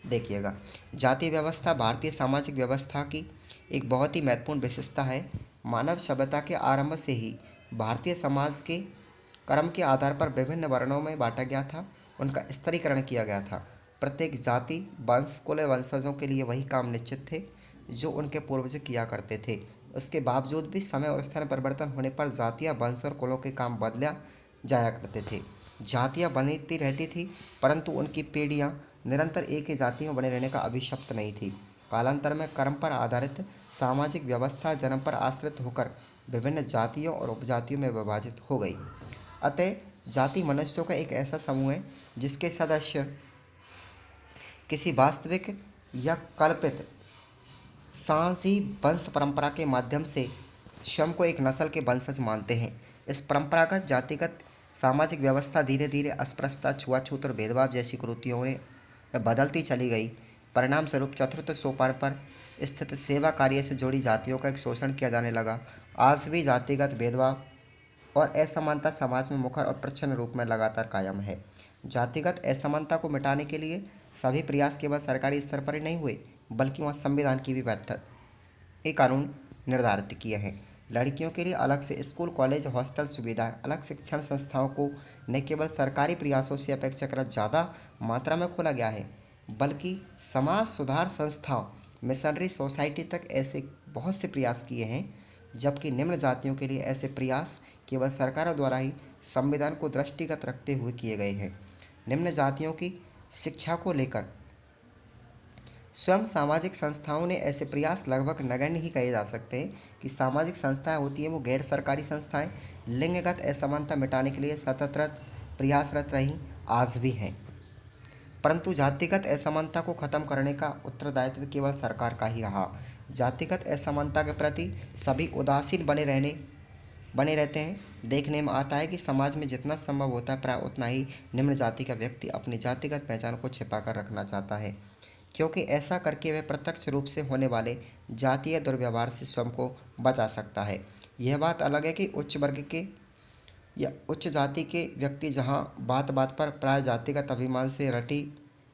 देखिएगा, जाति व्यवस्था भारतीय सामाजिक व्यवस्था की एक बहुत ही महत्वपूर्ण विशेषता है। मानव सभ्यता के आरंभ से ही भारतीय समाज के कर्म के आधार पर विभिन्न वर्णों में बांटा गया था, उनका स्तरीकरण किया गया था। प्रत्येक जाति, वंश, कुल, वंशजों के लिए वही काम निश्चित थे जो उनके पूर्वज किया करते थे। उसके बावजूद भी समय और स्थान परिवर्तन होने पर जातियाँ, वंश और कुलों के काम बदला जाया करते थे। जातियाँ बनती रहती थी परंतु उनकी पीढ़ियाँ निरंतर एक ही जाति में बने रहने का अभिशप्त नहीं थी। कालांतर में कर्म पर आधारित सामाजिक व्यवस्था जन्म पर आश्रित होकर विभिन्न जातियों और उपजातियों में विभाजित हो गई। अतः जाति मनुष्यों का एक ऐसा समूह है जिसके सदस्य किसी वास्तविक या कल्पित सांसी वंश परंपरा के माध्यम से स्वयं को एक नस्ल के वंशज मानते हैं। इस परंपरागत जातिगत सामाजिक व्यवस्था धीरे धीरे अस्पृश्यता, छुआछूत और भेदभाव जैसी कुरीतियों में बदलती चली गई। परिणाम स्वरूप चतुर्थ सोपान पर स्थित सेवा कार्य से जुड़ी जातियों का एक शोषण किया जाने लगा। आज भी जातिगत भेदभाव और असमानता समाज में मुखर और प्रच्छन्न रूप में लगातार कायम है। जातिगत असमानता को मिटाने के लिए सभी प्रयास केवल सरकारी स्तर पर ही नहीं हुए बल्कि वहाँ संविधान की भी व्याख्या ये कानून निर्धारित किए हैं। लड़कियों के लिए अलग से स्कूल, कॉलेज, हॉस्टल सुविधाएं, अलग शिक्षण संस्थाओं को न केवल सरकारी प्रयासों से अपेक्षाकृत ज़्यादा मात्रा में खोला गया है बल्कि समाज सुधार संस्थाओं, मिशनरी सोसाइटी तक ऐसे बहुत से प्रयास किए हैं, जबकि निम्न जातियों के लिए ऐसे प्रयास केवल सरकारों द्वारा ही संविधान को दृष्टिगत रखते हुए किए गए हैं। निम्न जातियों की शिक्षा को लेकर स्वयं सामाजिक संस्थाओं ने ऐसे प्रयास लगभग नगण्य ही कहे जा सकते हैं कि सामाजिक संस्थाएं होती हैं वो गैर सरकारी संस्थाएं लिंगगत असमानता मिटाने के लिए सतत प्रयासरत रहीं, आज भी हैं। परंतु जातिगत असमानता को खत्म करने का उत्तरदायित्व केवल सरकार का ही रहा। जातिगत असमानता के प्रति सभी उदासीन बने रहते हैं। देखने में आता है कि समाज में जितना संभव होता है प्राय उतना ही निम्न जाति का व्यक्ति अपनी जातिगत पहचान को छिपाकर रखना चाहता है, क्योंकि ऐसा करके वह प्रत्यक्ष रूप से होने वाले जातीय दुर्व्यवहार से स्वयं को बचा सकता है। यह बात अलग है कि उच्च वर्ग के या उच्च जाति के व्यक्ति जहां बात बात पर प्राय जातिगत अभिमान से रटी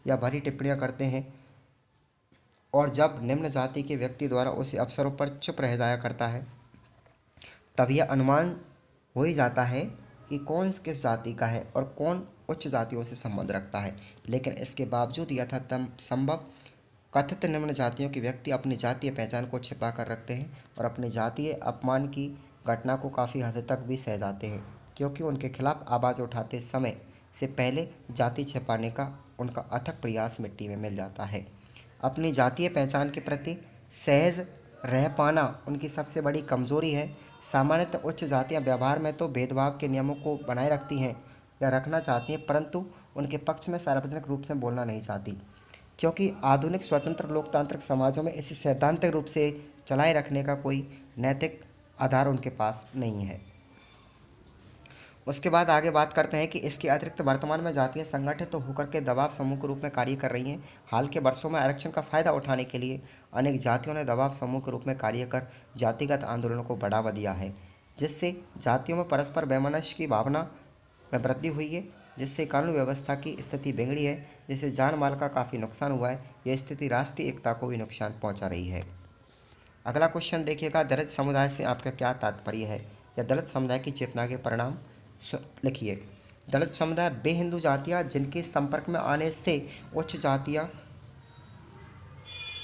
या भरी टिप्पणियां करते हैं और जब निम्न जाति के व्यक्ति द्वारा उस अवसरों पर चुप रह जाया करता है तब यह अनुमान हो ही जाता है कि कौन किस जाति का है और कौन उच्च जातियों से संबंध रखता है। लेकिन इसके बावजूद यथातम संभव कथित निम्न जातियों के व्यक्ति अपनी जातीय पहचान को छिपा कर रखते हैं और अपने जातीय अपमान की घटना को काफ़ी हद तक भी सह जाते हैं, क्योंकि उनके खिलाफ आवाज़ उठाते समय से पहले जाति छिपाने का उनका अथक प्रयास मिट्टी में मिल जाता है। अपनी जातीय पहचान के प्रति सहज रह पाना उनकी सबसे बड़ी कमजोरी है। सामान्यतः उच्च जातियां व्यवहार में तो भेदभाव के नियमों को बनाए रखती हैं या रखना चाहती हैं, परंतु उनके पक्ष में सार्वजनिक रूप से बोलना नहीं चाहती, क्योंकि आधुनिक स्वतंत्र लोकतांत्रिक समाजों में इसे सैद्धांतिक रूप से चलाए रखने का कोई नैतिक आधार उनके पास नहीं है। उसके बाद आगे बात करते हैं कि इसके अतिरिक्त वर्तमान में जातियां संगठित तो होकर के दबाव समूह के रूप में कार्य कर रही हैं। हाल के वर्षों में आरक्षण का फायदा उठाने के लिए अनेक जातियों ने दबाव समूह के रूप में कार्य कर जातिगत आंदोलनों को बढ़ावा दिया है, जिससे जातियों में परस्पर वैमनस्य की भावना में वृद्धि हुई है, जिससे कानून व्यवस्था की स्थिति बिगड़ी है, जिससे जान माल का काफ़ी नुकसान हुआ है। यह स्थिति राष्ट्रीय एकता को भी नुकसान पहुंचा रही है। अगला क्वेश्चन देखिएगा, दलित समुदाय से आपका क्या तात्पर्य है या दलित समुदाय की चेतना के परिणाम लिखिए। दलित समुदाय वे हिंदू जातियां जिनके संपर्क में आने से उच्च जातियां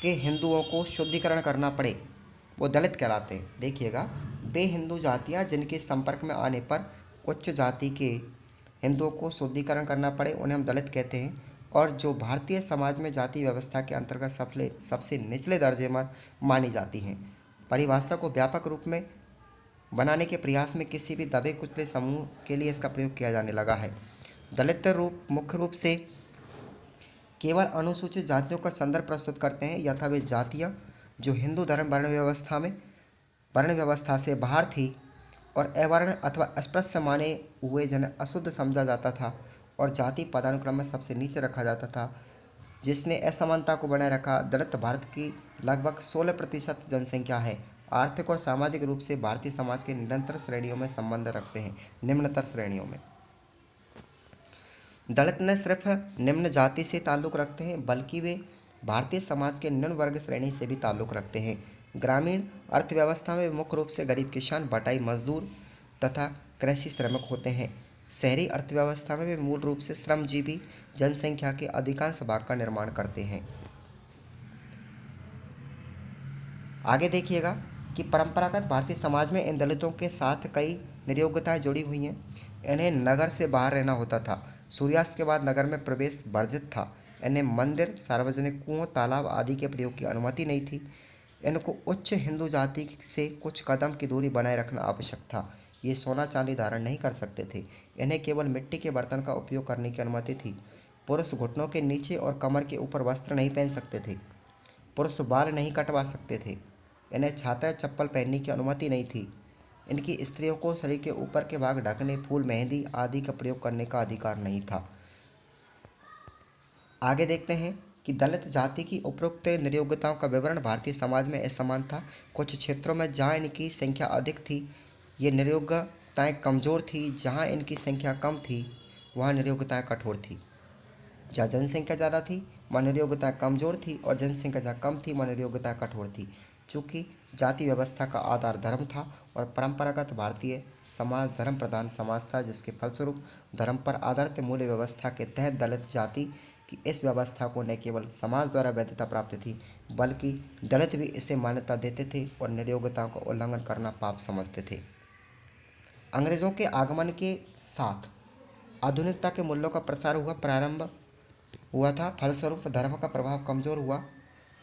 के हिंदुओं को शुद्धिकरण करना पड़े, वो दलित कहलाते हैं। देखिएगा, वे हिंदू जातियां जिनके संपर्क में आने पर उच्च जाति के हिंदुओं को शुद्धिकरण करना पड़े, उन्हें हम दलित कहते हैं। और जो भारतीय समाज में जाति व्यवस्था के अंतर्गत सबसे निचले दर्जे में मानी जाती हैं। परिभाषा को व्यापक रूप में बनाने के प्रयास में किसी भी दबे कुचले समूह के लिए इसका प्रयोग किया जाने लगा है। दलित रूप मुख्य रूप से केवल अनुसूचित जातियों का संदर्भ प्रस्तुत करते हैं, यथा वे जातियाँ जो हिंदू धर्म वर्ण व्यवस्था से बाहर थी और अवर्ण अथवा अस्पृश्य माने हुए जिन्हें अशुद्ध समझा जाता था और जाति पदानुक्रम में सबसे नीचे रखा जाता था, जिसने असमानता को बनाए रखा। दलित भारत की लगभग 16% जनसंख्या है। आर्थिक और सामाजिक रूप से भारतीय समाज के निम्नतर श्रेणियों में संबंध रखते हैं। निम्नतर श्रेणियों में दलित न सिर्फ निम्न जाति से ताल्लुक़ रखते हैं, बल्कि वे भारतीय समाज के निम्न वर्ग श्रेणी से भी ताल्लुक़ रखते हैं। ग्रामीण अर्थव्यवस्था में मुख्य रूप से गरीब किसान, बटाई मजदूर तथा कृषि श्रमिक होते हैं। शहरी अर्थव्यवस्था में वे मूल रूप से श्रमजीवी जनसंख्या के अधिकांश भाग का निर्माण करते हैं। आगे देखिएगा कि परंपरागत भारतीय समाज में इन दलितों के साथ कई नियोग्यताएं जुड़ी हुई हैं। इन्हें नगर से बाहर रहना होता था। सूर्यास्त के बाद नगर में प्रवेश वर्जित था। इन्हें मंदिर, सार्वजनिक कुओं, तालाब आदि के प्रयोग की अनुमति नहीं थी। इनको उच्च हिंदू जाति से कुछ कदम की दूरी बनाए रखना आवश्यक था। ये सोना चांदी धारण नहीं कर सकते थे। इन्हें केवल मिट्टी के बर्तन का उपयोग करने की अनुमति थी। पुरुष घुटनों के नीचे और कमर के ऊपर वस्त्र नहीं पहन सकते थे। पुरुष बाल नहीं कटवा सकते थे। इन्हें छाता चप्पल पहनने की अनुमति नहीं थी। इनकी स्त्रियों को शरीर के ऊपर के भाग ढकने, फूल, मेहंदी आदि का प्रयोग करने का अधिकार नहीं था। आगे देखते हैं कि दलित जाति की उपरोक्त नियोग्यताओं का विवरण। भारतीय समाज में असमान था। कुछ क्षेत्रों में जहाँ इनकी संख्या अधिक थी, ये नियोग्यताएँ कमज़ोर थी। जहाँ इनकी संख्या कम थी, वहाँ नियोग्यताएँ कठोर थी। जहाँ जनसंख्या ज़्यादा थी, वहाँ नियोग्यता कमज़ोर थी, और जनसंख्या जहाँ कम थी, वहाँ नियोग्यता कठोर थी। चूँकि जाति व्यवस्था का आधार धर्म था और परंपरागत भारतीय समाज धर्म प्रधान समाज था, जिसके फलस्वरूप धर्म पर आधारित मूल्य व्यवस्था के तहत दलित जाति की इस व्यवस्था को न केवल समाज द्वारा वैधता प्राप्त थी, बल्कि दलित भी इसे मान्यता देते थे और नियोग्यताओं का उल्लंघन करना पाप समझते थे। अंग्रेज़ों के आगमन के साथ आधुनिकता के मूल्यों का प्रसार प्रारंभ हुआ था। फलस्वरूप धर्म का प्रभाव कमज़ोर हुआ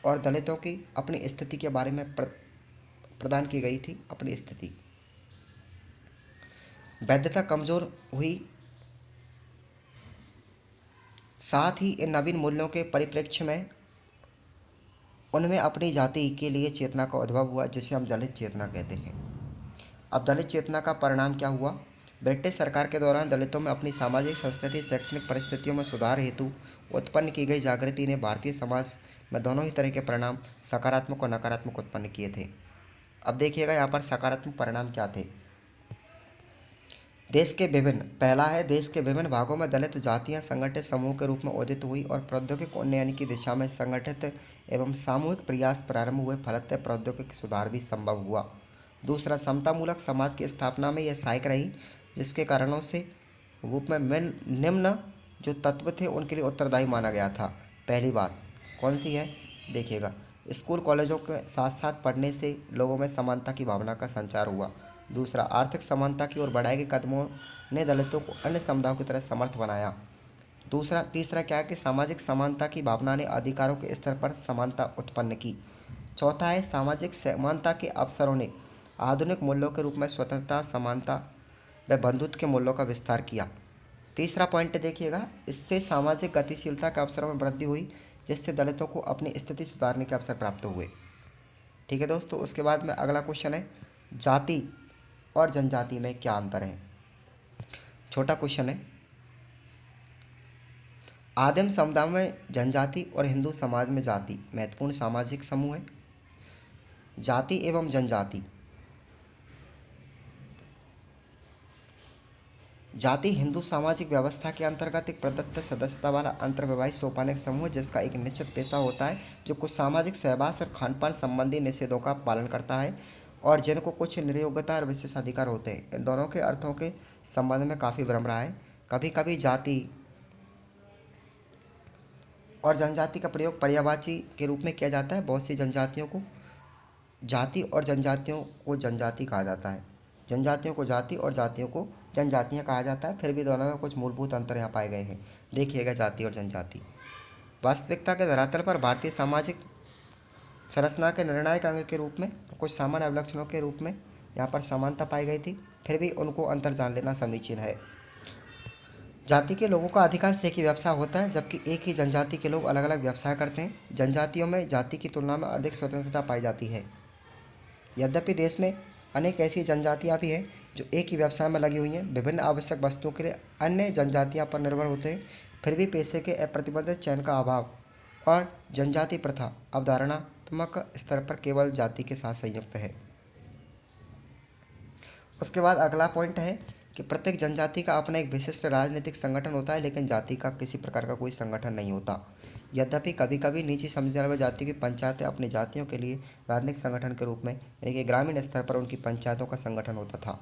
और दलितों की अपनी स्थिति के बारे में प्रदान की गई थी। अपनी स्थिति वैधता कमज़ोर हुई। साथ ही इन नवीन मूल्यों के परिप्रेक्ष्य में उनमें अपनी जाति के लिए चेतना का उद्भव हुआ, जिसे हम दलित चेतना कहते हैं। अब दलित चेतना का परिणाम क्या हुआ? ब्रिटिश सरकार के दौरान दलितों में अपनी सामाजिक, सांस्कृतिक, शैक्षणिक परिस्थितियों में सुधार हेतु उत्पन्न की गई जागृति ने भारतीय समाज में दोनों ही तरह के परिणाम, सकारात्मक और नकारात्मक, उत्पन्न किए थे। अब देखिएगा यहाँ पर सकारात्मक परिणाम क्या थे। पहला है, देश के विभिन्न भागों में दलित जातियाँ संगठित समूह के रूप में उदित हुई और प्रौद्योगिक उन्नयन की दिशा में संगठित एवं सामूहिक प्रयास प्रारंभ हुए। फलतः प्रौद्योगिक सुधार भी संभव हुआ। दूसरा, समतामूलक समाज की स्थापना में यह सहायक रही, जिसके कारणों से रूप में निम्न जो तत्व थे उनके लिए उत्तरदायी माना गया था। पहली बात कौन सी है? देखिएगा, स्कूल कॉलेजों के साथ साथ पढ़ने से लोगों में समानता की भावना का संचार हुआ। दूसरा, आर्थिक समानता की ओर बढ़ाए गए कदमों ने दलितों को अन्य समुदायों की तरह समर्थ बनाया। तीसरा क्या है कि सामाजिक समानता की भावना ने अधिकारों के स्तर पर समानता उत्पन्न की। चौथा है सामाजिक समानता के अवसरों ने आधुनिक मूल्यों के रूप में स्वतंत्रता, समानता व बंधुत्व के मूल्यों का विस्तार किया। तीसरा पॉइंट देखिएगा, इससे सामाजिक गतिशीलता के अवसरों में वृद्धि हुई, जिससे दलितों को अपनी स्थिति सुधारने के अवसर प्राप्त हुए। ठीक है दोस्तों, उसके बाद में अगला क्वेश्चन है, जाति और जनजाति में क्या अंतर है। छोटा क्वेश्चन है, आदिम समुदाय में जनजाति और हिंदू समाज में जाति महत्वपूर्ण सामाजिक समूह है। जाति एवं जनजाति, जाति हिंदू सामाजिक व्यवस्था के अंतर्गत एक प्रदत्त सदस्यता वाला अंतर्वैवाहिक सोपानिक समूह है, जिसका एक निश्चित पेशा होता है, जो कुछ सामाजिक सहवास और खानपान संबंधी निषेधों का पालन करता है और जिनको कुछ निर्योग्यता और विशेषाधिकार होते हैं। इन दोनों के अर्थों के संबंध में काफ़ी भ्रम रहा है। कभी कभी जाति और जनजाति का प्रयोग पर्यायवाची के रूप में किया जाता है। बहुत सी जनजातियों को जाति और जनजातियों को जनजाति कहा जाता है, जनजातियों को जाति और जातियों को जनजातियाँ कहा जाता है। फिर भी दोनों में कुछ मूलभूत अंतर यहाँ पाए गए हैं। देखिएगा, जाति और जनजाति। वास्तविकता के धरातल पर भारतीय सामाजिक संरचना के निर्णायक अंग के रूप में कुछ सामान्य अवलक्षणों के रूप में यहाँ पर समानता पाई गई थी, फिर भी उनको अंतर जान लेना समीचीन है। जाति के लोगों का अधिकांश एक ही व्यवसाय होता है, जबकि एक ही जनजाति के लोग अलग अलग व्यवसाय करते हैं। जनजातियों में जाति की तुलना में अधिक स्वतंत्रता पाई जाती है। यद्यपि देश में अनेक ऐसी जनजातियाँ भी हैं जो एक ही व्यवसाय में लगी हुई हैं, विभिन्न आवश्यक वस्तुओं के लिए अन्य जनजातियाँ पर निर्भर होते हैं, फिर भी पैसे के अप्रतिबंधित चयन का अभाव और जनजाति प्रथा अवधारणात्मक स्तर पर केवल जाति के साथ संयुक्त है। उसके बाद अगला पॉइंट है कि प्रत्येक जनजाति का अपना एक विशिष्ट राजनीतिक संगठन होता है, लेकिन जाति का किसी प्रकार का कोई संगठन नहीं होता। यद्यपि कभी कभी नीचे समझने वाली जाति की पंचायतें अपनी जातियों के लिए राजनीतिक संगठन के रूप में, यानी कि ग्रामीण स्तर पर उनकी पंचायतों का संगठन होता था।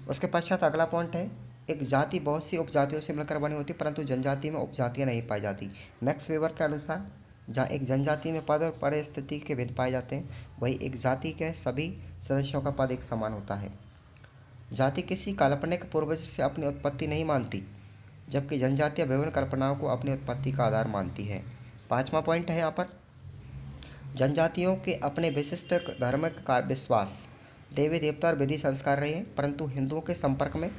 उसके पश्चात अगला पॉइंट है, एक जाति बहुत सी उपजातियों से मिलकर बनी होती, परंतु जनजाति में उपजातियाँ नहीं पाई जाती। मैक्स वेबर के अनुसार जहाँ एक जनजाति में पद और परिस्थिति के भेद पाए जाते हैं, वही एक जाति के सभी सदस्यों का पद एक समान होता है। जाति किसी काल्पनिक पूर्वज से अपनी उत्पत्ति नहीं मानती, जबकि जनजातियाँ विभिन्न कल्पनाओं को अपनी उत्पत्ति का आधार मानती है। पांचवा पॉइंट है यहाँ पर, जनजातियों के अपने विशिष्ट धार्मिक विश्वास, देवी देवता और विधि संस्कार रहे हैं, परंतु हिंदुओं के संपर्क में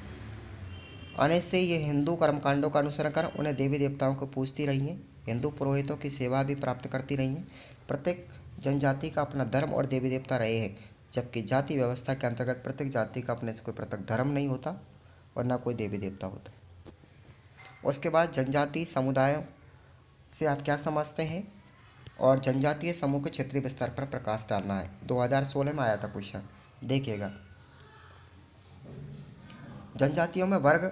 आने से ये हिंदू कर्मकांडों का अनुसरण कर उन्हें देवी देवताओं को पूजती रही हैं, हिंदू पुरोहितों की सेवा भी प्राप्त करती रही हैं। प्रत्येक जनजाति का अपना धर्म और देवी देवता रहे हैं, जबकि जाति व्यवस्था के अंतर्गत प्रत्येक जाति का अपने से कोई पृथक धर्म नहीं होता और न कोई देवी देवता होता। उसके बाद जनजाति समुदायों से आप क्या समझते हैं और जनजातीय समूह के क्षेत्रीय विस्तार पर प्रकाश डालना है। 2016 में आया था क्वेश्चन, देखिएगा। जनजातियों में वर्ग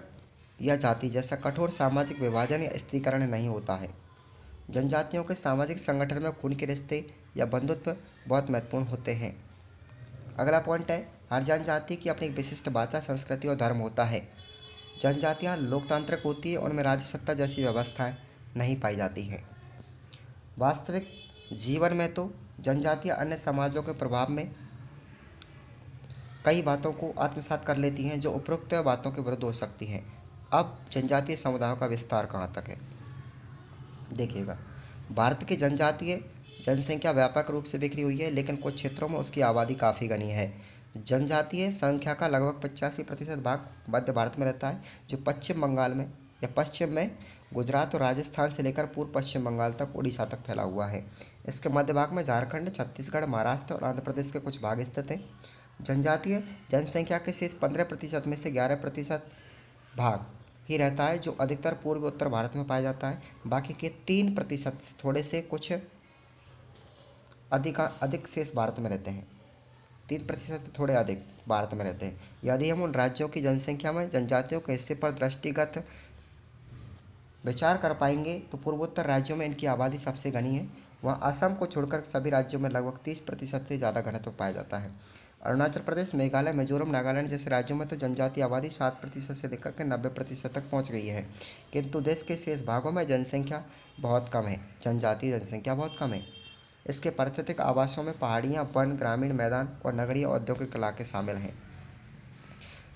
या जाति जैसा कठोर सामाजिक विभाजन या स्त्रीकरण नहीं होता है। जनजातियों के सामाजिक संगठन में खून के रिश्ते या बंधुत्व बहुत महत्वपूर्ण होते हैं। अगला पॉइंट है, हर जनजाति की अपनी विशिष्ट भाषा, संस्कृति और धर्म होता है। जनजातियाँ लोकतांत्रिक होती है, उनमें राज्य सत्ता जैसी व्यवस्थाएं नहीं पाई जाती हैं। वास्तविक जीवन में तो जनजातियाँ अन्य समाजों के प्रभाव में कई बातों को आत्मसात कर लेती हैं जो उपरोक्त बातों के विरुद्ध हो सकती हैं। अब जनजातीय समुदायों का विस्तार कहाँ तक है, देखिएगा। भारत की जनजातीय जनसंख्या व्यापक रूप से बिखरी हुई है, लेकिन कुछ क्षेत्रों में उसकी आबादी काफ़ी घनी है। जनजातीय संख्या का लगभग 85% भाग मध्य भारत में रहता है, जो पश्चिम बंगाल में या पश्चिम में गुजरात और राजस्थान से लेकर पूर्व पश्चिम बंगाल तक, उड़ीसा तक फैला हुआ है। इसके मध्य भाग में झारखंड, छत्तीसगढ़, महाराष्ट्र और आंध्र प्रदेश के कुछ भाग स्थित हैं। जनजातीय जनसंख्या के शेष 15% में से 11% भाग ही रहता है, जो अधिकतर पूर्वी उत्तर भारत में पाया जाता है। बाकी के 3% थोड़े से कुछ अधिक शेष भारत में रहते हैं। 3% थोड़े अधिक भारत में रहते हैं। यदि हम उन राज्यों की जनसंख्या में जनजातियों के हिस्से पर दृष्टिगत विचार कर पाएंगे तो पूर्वोत्तर राज्यों में इनकी आबादी सबसे घनी है। वहाँ असम को छोड़कर सभी राज्यों में लगभग 30% से ज़्यादा घनत्व पाया जाता है। अरुणाचल प्रदेश, मेघालय, मिजोरम, नागालैंड जैसे राज्यों में तो जनजातीय आबादी 7% से लेकर के 90% तक पहुँच गई है, किंतु देश के शेष भागों में जनसंख्या बहुत कम है, जनजातीय जनसंख्या बहुत कम है। इसके पारिस्थितिक आवासों में पहाड़ियाँ, वन, ग्रामीण मैदान और नगरीय औद्योगिक इलाके शामिल हैं।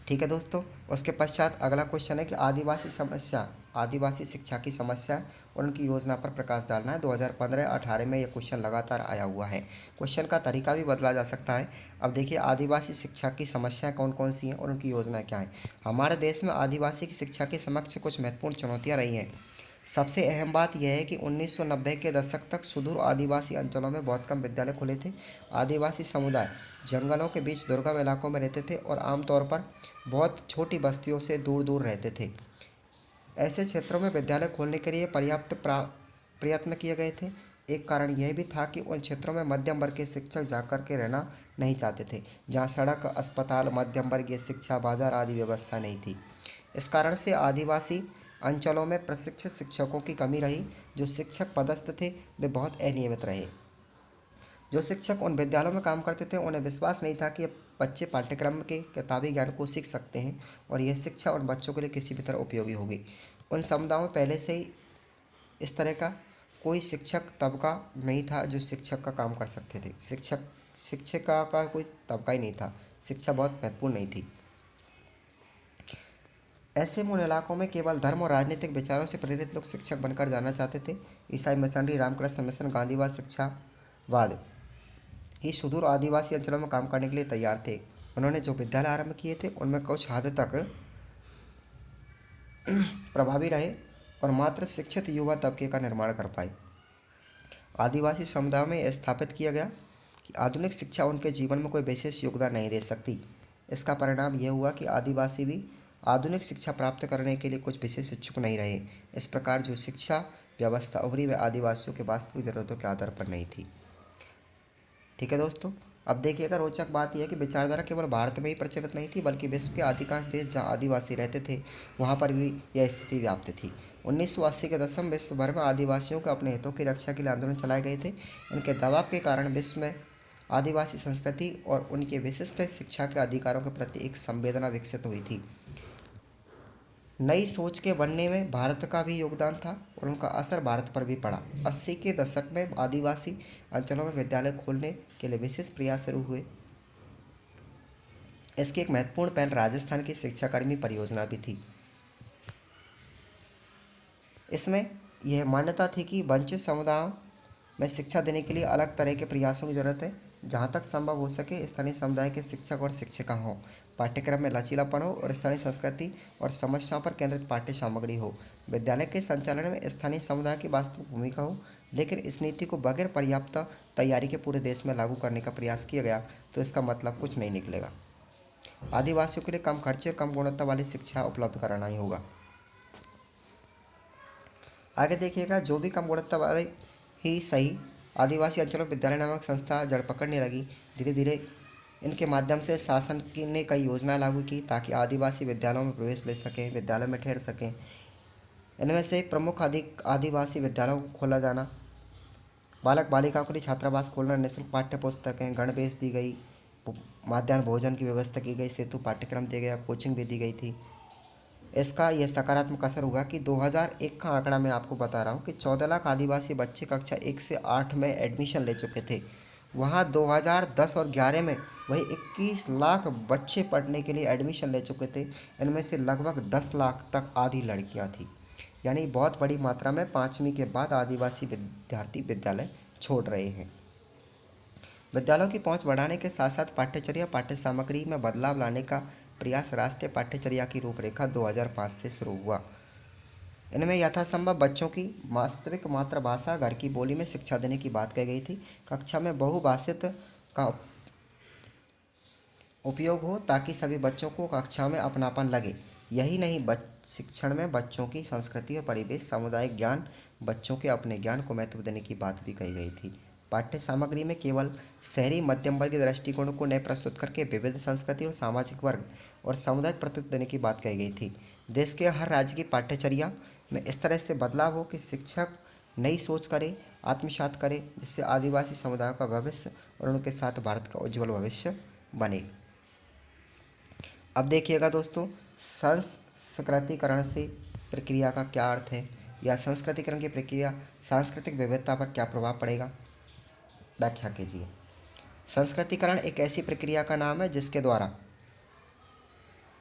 ठीक है दोस्तों। उसके पश्चात अगला क्वेश्चन है कि आदिवासी शिक्षा की समस्या और उनकी योजना पर प्रकाश डालना है। 2015-18 में ये क्वेश्चन लगातार आया हुआ है। क्वेश्चन का तरीका भी बदला जा सकता है। अब देखिए, आदिवासी शिक्षा की समस्याएं कौन कौन सी हैं और उनकी योजना क्या है। हमारे देश में आदिवासी की शिक्षा के समक्ष कुछ महत्वपूर्ण चुनौतियाँ रही हैं। सबसे अहम बात यह है कि 1990 के दशक तक सुदूर आदिवासी अंचलों में बहुत कम विद्यालय खुले थे। आदिवासी समुदाय जंगलों के बीच दुर्गम इलाकों में रहते थे और आमतौर पर बहुत छोटी बस्तियों से दूर दूर रहते थे। ऐसे क्षेत्रों में विद्यालय खोलने के लिए पर्याप्त प्रयत्न किए गए थे। एक कारण यह भी था कि उन क्षेत्रों में मध्यम वर्ग के शिक्षक जाकर के रहना नहीं चाहते थे, जहाँ सड़क, अस्पताल, मध्यम वर्गीय शिक्षा, बाजार आदि व्यवस्था नहीं थी। इस कारण से आदिवासी अंचलों में प्रशिक्षित शिक्षकों की कमी रही। जो शिक्षक पदस्थ थे वे बहुत अनियमित रहे। जो शिक्षक उन विद्यालयों में काम करते थे उन्हें विश्वास नहीं था कि बच्चे पाठ्यक्रम के किताबी ज्ञान को सीख सकते हैं और यह शिक्षा उन बच्चों के लिए किसी भी तरह उपयोगी होगी। उन समुदायों में पहले से ही इस तरह का कोई शिक्षक तबका नहीं था जो शिक्षक का काम कर सकते थे। शिक्षिका का कोई तबका ही नहीं था। शिक्षा बहुत महत्वपूर्ण नहीं थी। ऐसे में उन इलाकों में केवल धर्म और राजनीतिक विचारों से प्रेरित लोग शिक्षक बनकर जाना चाहते थे। ईसाई मिशनरी, रामकृष्ण मिशन, गांधीवाद, शिक्षावाद ही सुदूर आदिवासी अंचलों में काम करने के लिए तैयार थे। उन्होंने जो विद्यालय आरंभ किए थे उनमें कुछ हद तक प्रभावी रहे और मात्र शिक्षित युवा तबके का निर्माण कर पाए। आदिवासी समुदायों में यह स्थापित किया गया कि आधुनिक शिक्षा उनके जीवन में कोई विशेष योगदान नहीं दे सकती। इसका परिणाम यह हुआ कि आदिवासी भी आधुनिक शिक्षा प्राप्त करने के लिए कुछ विशेष इच्छुक नहीं रहे। इस प्रकार जो शिक्षा व्यवस्था उभरी वह आदिवासियों के वास्तविक ज़रूरतों के आधार पर नहीं थी। ठीक है दोस्तों। अब देखिएगा, रोचक बात यह है कि विचारधारा केवल भारत में ही प्रचलित नहीं थी बल्कि विश्व के अधिकांश देश जहां आदिवासी रहते थे वहां पर भी यह स्थिति व्याप्त थी। 1980 के दशक में विश्व भर में आदिवासियों को अपने हितों की रक्षा के लिए आंदोलन चलाए गए थे। इनके दबाव के कारण विश्व में आदिवासी संस्कृति और उनके विशिष्ट शिक्षा के अधिकारों के प्रति एक संवेदना विकसित हुई थी। नई सोच के बनने में भारत का भी योगदान था और उनका असर भारत पर भी पड़ा। 80 के दशक में आदिवासी अंचलों में विद्यालय खोलने के लिए विशेष प्रयास शुरू हुए। इसकी एक महत्वपूर्ण पहल राजस्थान की शिक्षाकर्मी परियोजना भी थी। इसमें यह मान्यता थी कि वंचित समुदायों में शिक्षा देने के लिए अलग तरह के प्रयासों की जरूरत है। जहाँ तक संभव हो सके स्थानीय समुदाय के शिक्षक और शिक्षिका हों। पाठ्यक्रम में लचीलापन हो और स्थानीय संस्कृति और समस्याओं पर केंद्रित पाठ्य सामग्री हो। विद्यालय के संचालन में स्थानीय समुदाय की वास्तविक भूमिका हो। लेकिन इस नीति को बगैर पर्याप्त तैयारी के पूरे देश में लागू करने का प्रयास किया गया तो इसका मतलब कुछ नहीं निकलेगा। आदिवासियों के लिए कम खर्चे और कम गुणवत्ता वाली शिक्षा उपलब्ध कराना ही होगा। आगे देखिएगा, जो भी कम गुणवत्ता वाले ही सही आदिवासी अंचलों में विद्यालय नामक संस्था जड़ पकड़ने लगी। धीरे धीरे इनके माध्यम से शासन ने कई योजनाएं लागू की ताकि आदिवासी विद्यालयों में प्रवेश ले सकें, विद्यालय में ठहर सकें। इनमें से प्रमुख आदिवासी विद्यालयों को खोला जाना, बालक बालिकाओं के लिए छात्रावास खोलना, निःशुल्क पाठ्य पुस्तकें, गणवेश दी गई, मध्याह्न भोजन की व्यवस्था की गई, सेतु पाठ्यक्रम दिया गया, कोचिंग भी दी गई थी। इसका यह सकारात्मक असर हुआ कि 2001 का आंकड़ा मैं आपको बता रहा हूँ कि 14 लाख आदिवासी बच्चे कक्षा 1 से 8 में एडमिशन ले चुके थे। वहाँ 2010 और 11 में वही 21 लाख बच्चे पढ़ने के लिए एडमिशन ले चुके थे। इनमें से लगभग 10 लाख तक आधी लड़कियाँ थीं। यानी बहुत बड़ी मात्रा में 5वीं के बाद आदिवासी विद्यार्थी विद्यालय छोड़ रहे हैं। विद्यालयों की पहुंच बढ़ाने के साथ साथ पाठ्यचर्या पाठ्य सामग्री में बदलाव लाने का प्रयास राष्ट्रीय पाठ्यचर्या की रूपरेखा 2005 से शुरू हुआ। इनमें यथासंभव बच्चों की वास्तविक मातृभाषा घर की बोली में शिक्षा देने की बात कही गई थी। कक्षा में बहुभाषित का उपयोग हो ताकि सभी बच्चों को कक्षा में अपनापन लगे। यही नहीं, शिक्षण में बच्चों की संस्कृति और परिवेश, सामुदायिक ज्ञान, बच्चों के अपने ज्ञान को महत्व देने की बात भी कही गई थी। पाठ्य सामग्री में केवल शहरी मध्यम वर्ग के दृष्टिकोण को नए प्रस्तुत करके विविध संस्कृति और सामाजिक वर्ग और सामुदायिक प्रस्तुत देने की बात कही गई थी। देश के हर राज्य की पाठ्यचर्या में इस तरह से बदलाव हो कि शिक्षक नई सोच करे, आत्मसात करे, जिससे आदिवासी समुदायों का भविष्य और उनके साथ भारत का उज्जवल भविष्य बने। अब देखिएगा दोस्तों, संस्कृतिकरण से प्रक्रिया का क्या अर्थ है या संस्कृतिकरण की प्रक्रिया सांस्कृतिक विविधता पर क्या प्रभाव पड़ेगा, व्याख्या कीजिए। संस्कृतिकरण एक ऐसी प्रक्रिया का नाम है जिसके द्वारा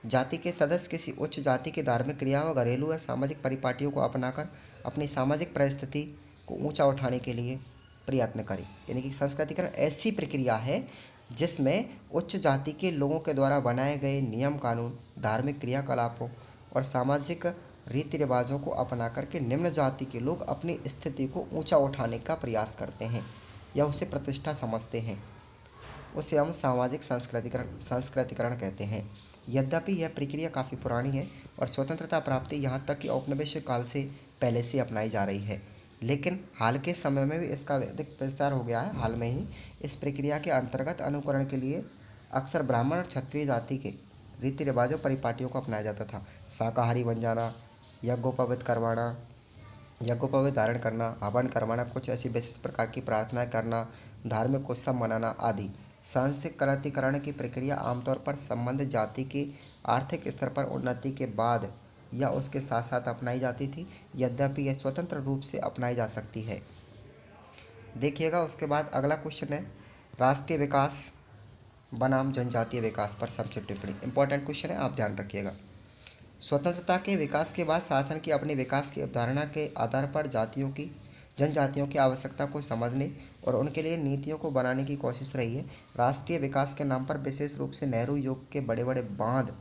जाति के सदस्य किसी उच्च जाति की धार्मिक क्रियाओं, घरेलू या सामाजिक परिपाटियों को अपनाकर अपनी सामाजिक परिस्थिति को ऊंचा उठाने के लिए प्रयत्न करें। यानी कि संस्कृतिकरण ऐसी प्रक्रिया है जिसमें उच्च जाति के लोगों के द्वारा बनाए गए नियम कानून, धार्मिक क्रियाकलापों और सामाजिक रीति रिवाजों को अपना करके निम्न जाति के लोग अपनी स्थिति को ऊंचा उठाने का प्रयास करते हैं या उसे प्रतिष्ठा समझते हैं। उसे हम सामाजिक संस्कृतिकरण कहते हैं। यद्यपि यह प्रक्रिया काफ़ी पुरानी है और स्वतंत्रता प्राप्ति यहाँ तक कि औपनिवेशिक काल से पहले से अपनाई जा रही है, लेकिन हाल के समय में भी इसका अधिक प्रचार हो गया है। हाल में ही इस प्रक्रिया के अंतर्गत अनुकरण के लिए अक्सर ब्राह्मण और क्षत्रिय जाति के रीति रिवाजों परिपाटियों को अपनाया जाता था। शाकाहारी बन जाना, यज्ञोपवीत करवाना, यज्ञोपवीत धारण करना, हवन करवाना, कुछ ऐसी विशेष प्रकार की प्रार्थनाएं करना, धार्मिक उत्सव मनाना आदि। संस्कृतिकरण की प्रक्रिया आमतौर पर संबंधित जाति की आर्थिक स्तर पर उन्नति के बाद या उसके साथ साथ अपनाई जाती थी, यद्यपि यह स्वतंत्र रूप से अपनाई जा सकती है। देखिएगा उसके बाद अगला क्वेश्चन है राष्ट्रीय विकास बनाम जनजातीय विकास पर संक्षिप्त टिप्पणी। इंपॉर्टेंट क्वेश्चन है, आप ध्यान रखिएगा। स्वतंत्रता के विकास के बाद शासन की अपने विकास की अवधारणा के आधार पर जनजातियों की आवश्यकता को समझने और उनके लिए नीतियों को बनाने की कोशिश रही है। राष्ट्रीय विकास के नाम पर विशेष रूप से नेहरू युग के बड़े बड़े बांध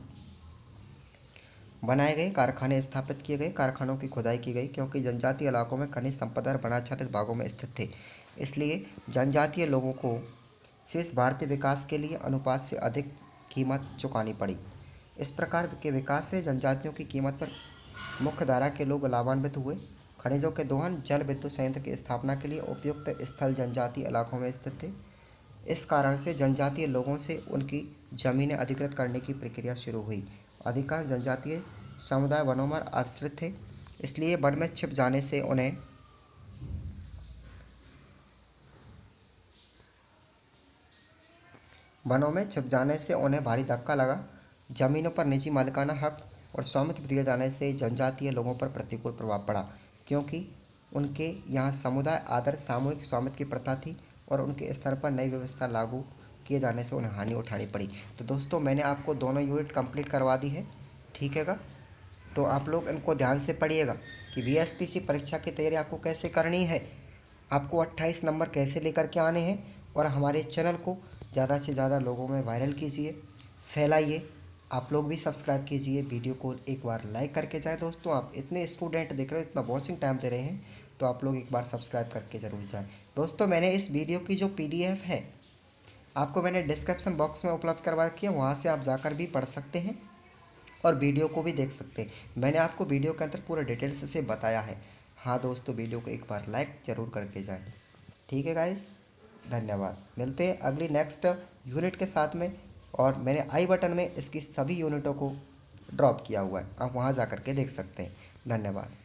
बनाए गए, कारखाने स्थापित किए गए, कारखानों की खुदाई की गई, क्योंकि जनजातीय इलाकों में खनिज संपदा और वनाच्छादित भागों में स्थित थे। इसलिए जनजातीय लोगों को शेष भारतीय विकास के लिए अनुपात से अधिक कीमत चुकानी पड़ी। इस प्रकार के विकास से जनजातियों की कीमत पर मुख्य धारा के लोग लाभान्वित हुए। खनिजों के दोहन, जल विद्युत संयंत्र की स्थापना के लिए उपयुक्त स्थल जनजातीय इलाकों में स्थित थे। इस कारण से जनजातीय लोगों से उनकी जमीनें अधिकृत करने की प्रक्रिया शुरू हुई। अधिकांश जनजातीय समुदाय वनों पर आश्रित थे, इसलिए वन में छिप जाने से उन्हें भारी धक्का लगा। जमीनों पर निजी मालिकाना हक और स्वामित्व दिए जाने से जनजातीय लोगों पर प्रतिकूल प्रभाव पड़ा, क्योंकि उनके यहाँ समुदाय आधारित सामूहिक स्वामित्व की प्रथा थी और उनके स्तर पर नई व्यवस्था लागू किए जाने से उन्हें हानि उठानी पड़ी। तो दोस्तों मैंने आपको दोनों यूनिट कंप्लीट करवा दी है, ठीक है। तो आप लोग इनको ध्यान से पढ़िएगा कि वीएसटीसी परीक्षा की तैयारी आपको कैसे करनी है, आपको 28 नंबर कैसे लेकर के आने हैं, और हमारे चैनल को ज़्यादा से ज़्यादा लोगों में वायरल कीजिए, फैलाइए। आप लोग भी सब्सक्राइब कीजिए, वीडियो को एक बार लाइक करके जाएँ। दोस्तों आप इतने स्टूडेंट देख रहे हो, इतना वॉचिंग टाइम दे रहे हैं, तो आप लोग एक बार सब्सक्राइब करके ज़रूर जाएँ। दोस्तों मैंने इस वीडियो की जो PDF है आपको मैंने डिस्क्रिप्शन बॉक्स में उपलब्ध करवा रखी है, वहाँ से आप जाकर भी पढ़ सकते हैं और वीडियो को भी देख सकते हैं। मैंने आपको वीडियो के अंदर पूरा डिटेल्स से बताया है। हाँ दोस्तों, वीडियो को एक बार लाइक ज़रूर करके जाएं। ठीक है गाइस, धन्यवाद। मिलते हैं अगली नेक्स्ट यूनिट के साथ में, और मैंने आई बटन में इसकी सभी यूनिटों को ड्रॉप किया हुआ है, आप वहाँ जा कर के देख सकते हैं। धन्यवाद।